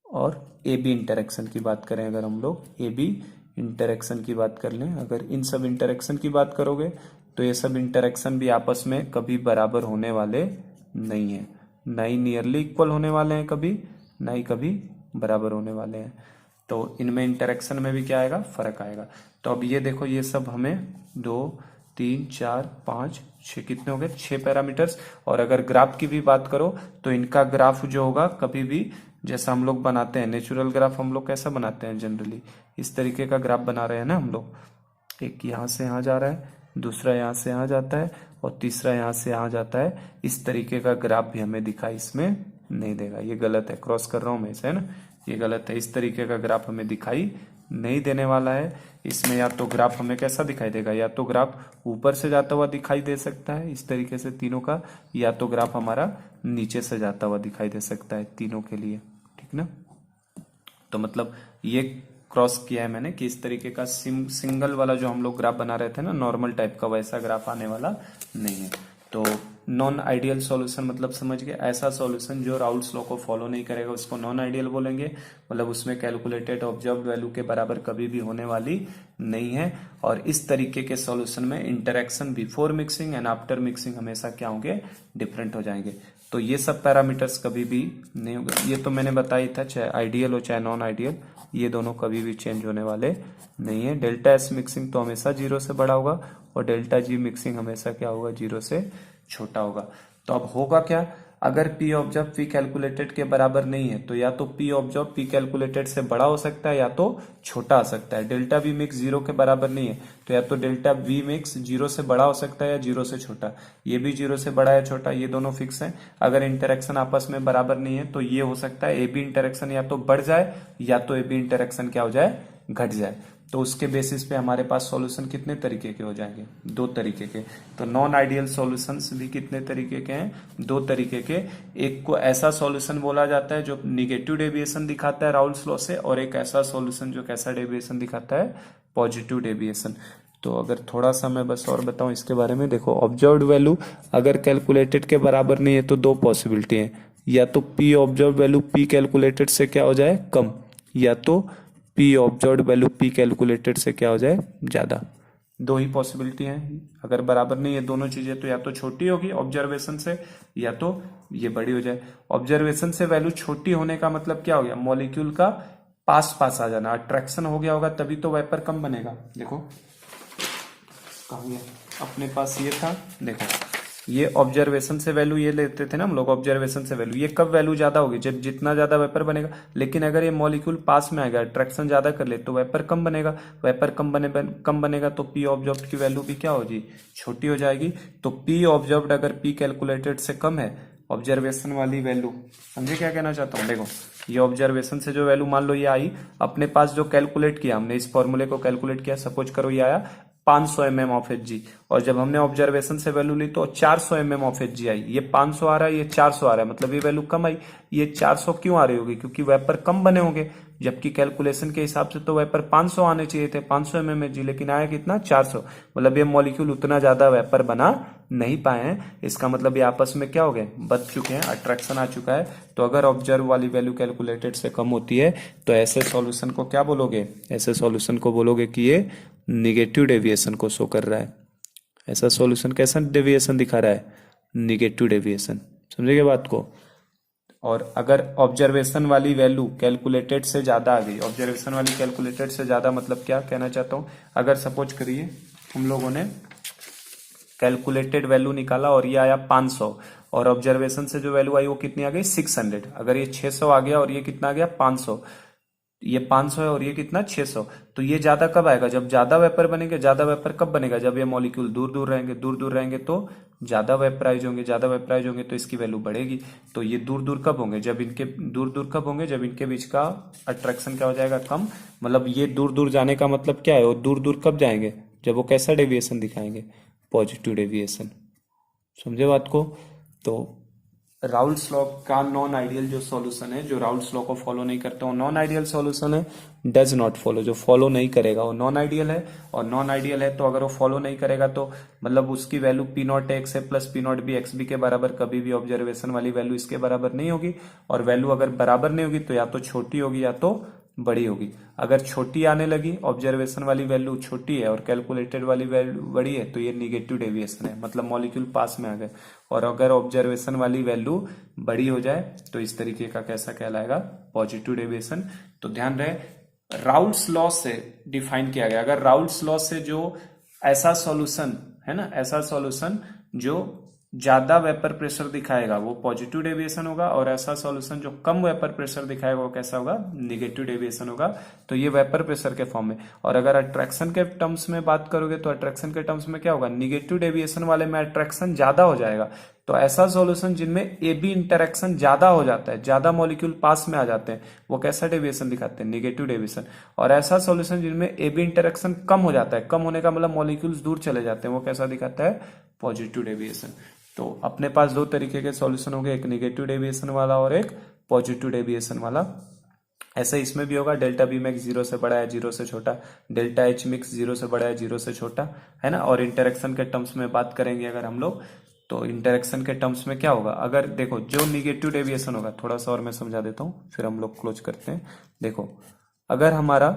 और ए बी इंटरेक्शन की बात करें अगर हम लोग, ए बी इंटरेक्शन की बात कर लें। अगर इन सब इंटरेक्शन की बात करोगे तो ये सब इंटरेक्शन भी आपस में कभी बराबर होने वाले नहीं है, ना ही नियरली इक्वल होने वाले हैं कभी, ना ही कभी बराबर होने वाले हैं। तो इनमें इंटरेक्शन में भी क्या आएगा, फर्क आएगा। तो अब ये देखो, ये सब हमें 2 3 4 5 6 कितने हो गए, 6 पैरामीटर्स। और अगर ग्राफ की भी बात करो तो इनका ग्राफ जो होगा कभी भी, जैसा हम लोग बनाते हैं नेचुरल ग्राफ, हम लोग कैसा बनाते हैं जनरली, इस तरीके का ग्राफ बना रहे हैं ना हम लोग। एक यहाँ से यहाँ जा रहा है, दूसरा यहाँ से यहाँ जाता है और तीसरा यहाँ से यहाँ जाता है। इस तरीके का ग्राफ भी हमें दिखाई इसमें नहीं देगा, ये गलत है, क्रॉस कर रहा हूं मैं इसे, है ना, ये गलत है। इस तरीके का ग्राफ हमें दिखाई नहीं देने वाला है। इसमें या तो ग्राफ हमें कैसा दिखाई देगा, या तो ग्राफ ऊपर से जाता हुआ दिखाई दे सकता है इस तरीके से तीनों का, या तो ग्राफ हमारा नीचे से जाता हुआ दिखाई दे सकता है तीनों के लिए, ठीक ना। तो मतलब ये क्रॉस किया है मैंने कि इस तरीके का सिंगल वाला जो हम लोग ग्राफ बना रहे थे ना, नॉर्मल टाइप का, वैसा ग्राफ आने वाला नहीं है। तो नॉन आइडियल सॉल्यूशन मतलब समझ गए, ऐसा सॉल्यूशन जो राउल्स लॉ को फॉलो नहीं करेगा उसको नॉन आइडियल बोलेंगे। मतलब उसमें कैलकुलेटेड ऑब्जर्व्ड वैल्यू के बराबर कभी भी होने वाली नहीं है। और इस तरीके के सॉल्यूशन में interaction before mixing and after mixing हमेशा क्या होंगे, डिफरेंट हो जाएंगे। तो ये सब पैरामीटर्स कभी भी नहीं होगा। ये तो मैंने बताया था, चाहे आइडियल हो चाहे नॉन आइडियल, ये दोनों कभी भी चेंज होने वाले नहीं है। डेल्टा एस मिक्सिंग तो हमेशा जीरो से बड़ा होगा और डेल्टा जी मिक्सिंग हमेशा क्या होगा, जीरो से छोटा होगा। तो अब होगा क्या, अगर पी ऑब्जर्व पी कैलकुलेटेड के बराबर नहीं है तो या तो पी ऑब्जर्व पी कैलकुलेटेड से बड़ा हो सकता है या तो छोटा आ सकता है। डेल्टा वी मिक्स जीरो के बराबर नहीं है तो या तो डेल्टा वी मिक्स जीरो से बड़ा हो सकता है या जीरो से छोटा। ये भी जीरो से बड़ा या छोटा, ये दोनों फिक्स है। अगर इंटरेक्शन आपस में बराबर नहीं है तो ये हो सकता है ए बी इंटरेक्शन या तो बढ़ जाए या तो ए बी इंटरेक्शन क्या हो जाए, घट जाए। तो उसके बेसिस पे हमारे पास सॉल्यूशन कितने तरीके के हो जाएंगे, 2 तरीके के। तो नॉन आइडियल सॉल्यूशंस भी कितने तरीके के हैं, 2 तरीके के। एक को ऐसा सॉल्यूशन बोला जाता है जो निगेटिव डेविएशन दिखाता है राउल्स लॉ से, और एक ऐसा सॉल्यूशन जो कैसा डेविएशन दिखाता है, पॉजिटिव डेविएशन। तो अगर थोड़ा सा मैं बस और बताऊं इसके बारे में, देखो ऑब्जर्व्ड वैल्यू अगर कैलकुलेटेड के बराबर नहीं है तो 2 पॉसिबिलिटी है, या तो P observed value P calculated से क्या हो जाए, कम, या तो P observed value P calculated से क्या हो जाए, ज्यादा। दो ही पॉसिबिलिटी है। अगर बराबर नहीं है दोनों चीजें तो या तो छोटी होगी ऑब्जर्वेशन से या तो ये बड़ी हो जाए। ऑब्जर्वेशन से वैल्यू छोटी होने का मतलब क्या हो गया, मॉलिक्यूल का पास पास आ जाना, अट्रैक्शन हो गया होगा तभी तो वेपर कम बनेगा। देखो कहाँ गया, अपने पास ये था, देखो ये ऑब्जर्वेशन से वैल्यू ये लेते थे ना हम लोग, ऑब्जर्वेशन से वैल्यू, ये कब वैल्यू ज्यादा होगी, जब जितना ज्यादा वेपर बनेगा। लेकिन अगर ये मॉलिक्यूल पास में आएगा, अट्रैक्शन ज्यादा कर ले तो वेपर कम बनेगा, वेपर कम बनेगा तो पी ऑब्जर्व्ड की वैल्यू भी क्या होगी, छोटी हो जाएगी। तो पी ऑब्जर्व्ड अगर पी कैलकुलेटेड से कम है ऑब्जर्वेशन वाली वैल्यू, समझे क्या कहना चाहता हूँ। देखो ये ऑब्जर्वेशन से जो वैल्यू मान लो ये आई, अपने पास जो कैलकुलेट किया हमने, इस फॉर्मूले को कैलकुलेट किया, सपोज करो ये आया 500 mm ऑफ एच जी, और जब हमने ऑब्जर्वेशन से वैल्यू ली तो 400 mm ऑफ एच जी आई। ये 500 आ रहा है, ये 400 आ रहा है, मतलब ये वैल्यू कम आई। ये 400 क्यों आ रही होगी, क्योंकि वेपर कम बने होंगे, जबकि कैलकुलेशन के हिसाब से तो वेपर 500 आने चाहिए थे, 500 mm एच जी, लेकिन आया कितना 400। मतलब ये मॉलिक्यूल उतना ज्यादा वेपर बना नहीं पाए हैं। इसका मतलब ये आपस में क्या हो गए, बच चुके हैं, अट्रैक्शन आ चुका है। तो अगर ऑब्जर्व वाली वैल्यू कैलकुलेटेड से कम होती है तो ऐसे सॉल्यूशन को क्या बोलोगे, ऐसे सॉल्यूशन को बोलोगे कि ये निगेटिव डेविएशन को शो कर रहा है। ऐसा सॉल्यूशन कैसा डेविएशन दिखा रहा है, निगेटिव डेविएशन, समझेगे बात को। और अगर ऑब्जर्वेशन वाली वैल्यू कैलकुलेटेड से ज्यादा आ गई, ऑब्जर्वेशन वाली कैलकुलेटेड से ज्यादा मतलब क्या कहना चाहता हूं, अगर सपोज करिए हम लोगों ने कैलकुलेटेड वैल्यू निकाला और ये आया 500, और ऑब्जर्वेशन से जो वैल्यू आई वो कितनी आ गई 600। अगर ये 600 आ गया और ये कितना आ गया 500, ये 500 है और ये कितना 600, तो ये ज्यादा कब आएगा, जब ज्यादा वेपर बनेंगे। ज्यादा वेपर कब बनेगा, जब ये मॉलिक्यूल दूर दूर रहेंगे, दूर दूर रहेंगे तो ज्यादा वेपराइज होंगे, ज्यादा वेपराइज होंगे तो इसकी वैल्यू बढ़ेगी। तो ये दूर दूर कब होंगे, जब इनके दूर दूर कब होंगे, जब इनके बीच का अट्रैक्शन क्या हो जाएगा, कम। मतलब ये दूर दूर जाने का मतलब क्या है, वो दूर दूर कब जाएंगे, जब वो कैसा डेविएशन दिखाएंगे, पॉजिटिव डेविएशन, समझे बात को। तो राउल्स लॉ का नॉन आइडियल जो सॉल्यूशन है, जो राउल्स लॉ को फॉलो नहीं करता, वो नॉन आइडियल सॉल्यूशन है। डज नॉट फॉलो, जो फॉलो नहीं करेगा वो नॉन आइडियल है। और नॉन आइडियल है तो अगर वो फॉलो नहीं करेगा तो मतलब उसकी वैल्यू पी नॉट एक्स है plus P naught B X B के बराबर, कभी भी ऑब्जर्वेशन वाली वैल्यू इसके बराबर नहीं होगी। और वैल्यू अगर बराबर नहीं होगी तो या तो छोटी होगी या तो बड़ी होगी। अगर छोटी आने लगी, ऑब्जर्वेशन वाली वैल्यू छोटी है और कैलकुलेटेड वाली वैल्यू बड़ी है, तो ये निगेटिव डेविएशन है, मतलब मॉलिक्यूल पास में आ गए। और अगर ऑब्जर्वेशन वाली वैल्यू बड़ी हो जाए तो इस तरीके का कैसा कहलाएगा, पॉजिटिव डेविएशन। तो ध्यान रहे राउल्स लॉ से डिफाइन किया गया। अगर राउल्स लॉ से जो ऐसा सॉल्यूशन है ना, ऐसा सॉल्यूशन जो ज्यादा वेपर प्रेशर दिखाएगा वो पॉजिटिव डेविएशन होगा, और ऐसा सॉल्यूशन जो कम वेपर प्रेशर दिखाएगा वो कैसा होगा, निगेटिव डेविएशन होगा। तो ये वेपर प्रेशर के फॉर्म में। और अगर अट्रैक्शन के टर्म्स में बात करोगे तो अट्रैक्शन के टर्म्स में क्या होगा, निगेटिव डेविएशन वाले में अट्रैक्शन ज्यादा हो जाएगा। तो ऐसा सॉल्यूशन जिनमें ए बी इंटरेक्शन ज्यादा हो जाता है, ज्यादा मॉलिक्यूल पास में आ जाते हैं, वो कैसा डेविएशन दिखाते हैं, निगेटिव डेविएशन। और ऐसा सॉल्यूशन जिनमें ए बी इंटरेक्शन कम हो जाता है, कम होने का मतलब मॉलिक्यूल्स दूर चले जाते हैं, वो कैसा दिखाता है, पॉजिटिव डेविएशन। तो अपने पास दो तरीके के सॉल्यूशन होंगे, एक निगेटिव डेविएशन वाला और एक पॉजिटिव डेविएशन वाला। ऐसे इसमें भी होगा, डेल्टा बी मैक्स 0 से बड़ा है 0 से छोटा, डेल्टा एच मिक्स 0 से बड़ा है 0 से छोटा, है ना। और इंटरेक्शन के टर्म्स में बात करेंगे अगर हम लोग, तो इंटरेक्शन के टर्म्स में क्या होगा, अगर देखो जो निगेटिव डेविएशन होगा, थोड़ा सा और मैं समझा देता हूं फिर हम लोग क्लोज करते हैं। देखो अगर हमारा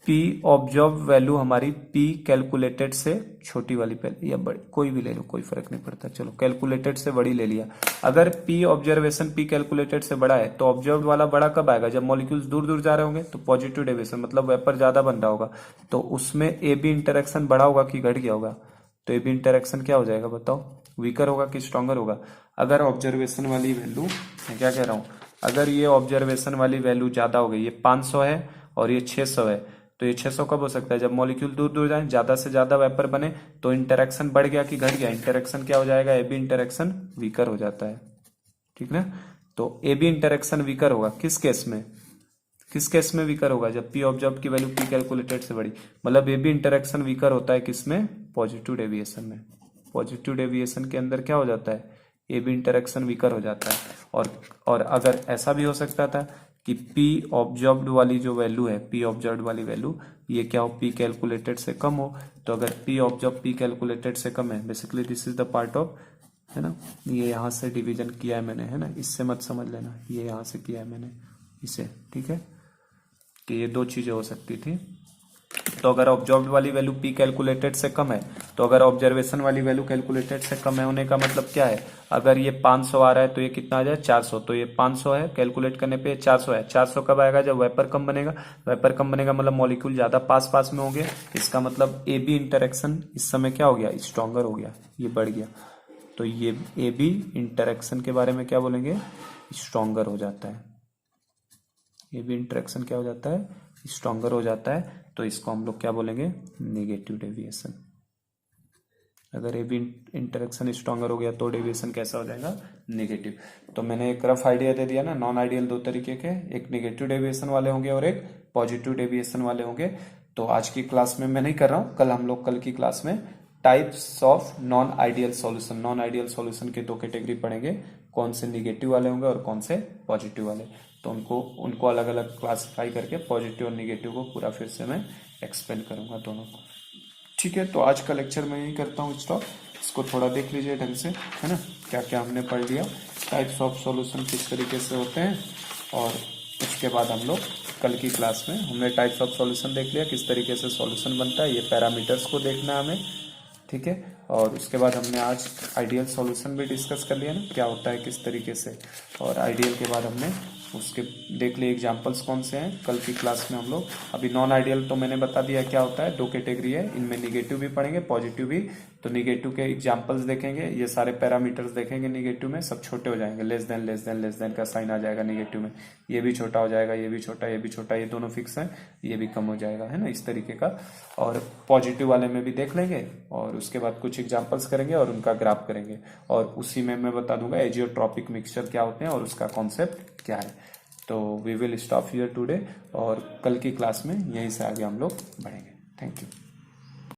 P ऑब्जर्व वैल्यू हमारी P कैलकुलेटेड से छोटी वाली पहले या बड़ी, कोई भी ले लो कोई फर्क नहीं पड़ता, चलो कैलकुलेटेड से बड़ी ले लिया। अगर P ऑब्जर्वेशन P कैलकुलेटेड से बड़ा है तो ऑब्जर्व वाला बड़ा कब आएगा, जब मॉलिक्यूल्स दूर दूर जा रहे होंगे, तो पॉजिटिव डेविएशन मतलब वेपर ज्यादा बन रहा होगा, तो उसमें ए बी इंटरेक्शन बड़ा होगा कि घट गया होगा, तो ए बी इंटरेक्शन क्या हो जाएगा बताओ, वीकर होगा कि स्ट्रॉन्गर होगा। अगर ऑब्जर्वेशन वाली वैल्यू, मैं क्या कह रहा हूं, अगर ये ऑब्जर्वेशन वाली वैल्यू ज्यादा हो गई, ये 500 है और ये 600 है, तो ये 600 कब हो सकता है, जब मॉलिक्यूल दूर दूर जाए, ज्यादा से ज्यादा वेपर बने, तो इंटरेक्शन बढ़ गया कि घट गया, इंटरेक्शन क्या हो जाएगा, ए बी इंटरेक्शन वीकर हो जाता है, ठीक ना। तो ए बी इंटरेक्शन वीकर होगा किस केस में, किस केस में वीकर होगा, जब पी ऑब्जर्व की वैल्यू पी कैलकुलेटेड से बड़ी, मतलब ए बी इंटरेक्शन वीकर होता है किसमें, पॉजिटिव डेविएशन में। पॉजिटिव डेविएशन के अंदर क्या हो जाता है, ए बी इंटरेक्शन वीकर हो जाता है। और अगर ऐसा भी हो सकता था कि P ऑब्जर्व्ड वाली जो वैल्यू है, P ऑब्जर्व्ड वाली वैल्यू ये क्या हो, P कैलकुलेटेड से कम हो। तो अगर P ऑब्जर्व P कैलकुलेटेड से कम है, basically this is the part of, है ना, ये यहां से डिवीजन किया है मैंने, है ना, इससे मत समझ लेना, ये यहां से किया है मैंने इसे, ठीक है, कि ये दो चीजें हो सकती थी। तो अगर ऑब्जर्व्ड वाली वैल्यू पी कैलकुलेटेड से कम है, तो अगर ऑब्जर्वेशन वाली वैल्यू कैलकुलेटेड से कम है होने का मतलब क्या है, अगर ये 500 आ रहा है तो ये कितना आ जाए 400, तो ये 500 है कैलकुलेट करने पे 400 है। 400 कब आएगा, जब वेपर कम बनेगा। वेपर कम बनेगा मतलब मॉलिक्यूल ज्यादा पास पास में होंगे, इसका मतलब ए बी इंटरेक्शन इस समय क्या हो गया, स्ट्रॉन्गर हो गया, ये बढ़ गया। तो ये ए बी इंटरेक्शन के बारे में क्या बोलेंगे, स्ट्रॉन्गर हो जाता है। ए बी इंटरेक्शन क्या हो जाता है, स्ट्रॉन्गर हो जाता है, तो इसको हम लोग क्या बोलेंगे, नेगेटिव डेविएशन। अगर ए बी इंटरेक्शन स्ट्रॉन्गर हो गया तो डेविएशन कैसा हो जाएगा, नेगेटिव। तो मैंने एक रफ आइडिया दे दिया ना, नॉन आइडियल दो तरीके के, एक नेगेटिव डेविएशन वाले होंगे और एक पॉजिटिव डेविएशन वाले होंगे। तो आज की क्लास में मैं नहीं कर रहा हूँ, कल हम लोग कल की क्लास में types of non ideal solution, non ideal solution के दो कैटेगरी पढ़ेंगे, कौन से निगेटिव वाले होंगे और कौन से पॉजिटिव वाले। तो उनको अलग अलग क्लासिफाई करके पॉजिटिव और निगेटिव को पूरा फिर से मैं एक्सप्लेन करूंगा दोनों को। ठीक है, तो आज का लेक्चर मैं यही करता हूँ स्टॉप। इसको थोड़ा देख लीजिए ढंग से, है ना, क्या क्या हमने पढ़ लिया, टाइप्स ऑफ सॉल्यूशन किस तरीके से होते हैं, और उसके बाद हम लोग कल की क्लास में हमने टाइप्स ऑफ सॉल्यूशन देख लिया, किस तरीके से सॉल्यूशन बनता है, ये पैरामीटर्स को देखना है हमें। ठीक है, और उसके बाद हमने आज आइडियल सॉल्यूशन भी डिस्कस कर लिया ना, क्या होता है किस तरीके से, और आइडियल के बाद हमने उसके देख लिए एग्जांपल्स कौन से हैं। कल की क्लास में हम लोग अभी नॉन आइडियल तो मैंने बता दिया क्या होता है, दो कैटेगरी है, इनमें निगेटिव भी पढ़ेंगे पॉजिटिव भी। तो निगेटिव के एग्जांपल्स देखेंगे, ये सारे पैरामीटर्स देखेंगे निगेटिव में, सब छोटे हो जाएंगे, less than less then less then का साइन आ जाएगा निगेटिव में, ये भी छोटा हो जाएगा, ये भी छोटा, ये भी छोटा, ये दोनों फिक्स है, ये भी कम हो जाएगा, है ना, इस तरीके का। और पॉजिटिव वाले में भी देख लेंगे और उसके बाद कुछ एग्जांपल्स करेंगे और उनका ग्राफ करेंगे, और उसी में मैं बता दूंगा एजियोट्रॉपिक मिक्सचर क्या होते हैं और उसका कॉन्सेप्ट क्या है। तो we will stop here today, और कल की क्लास में यहीं से आगे हम लोग बढ़ेंगे। Thank you.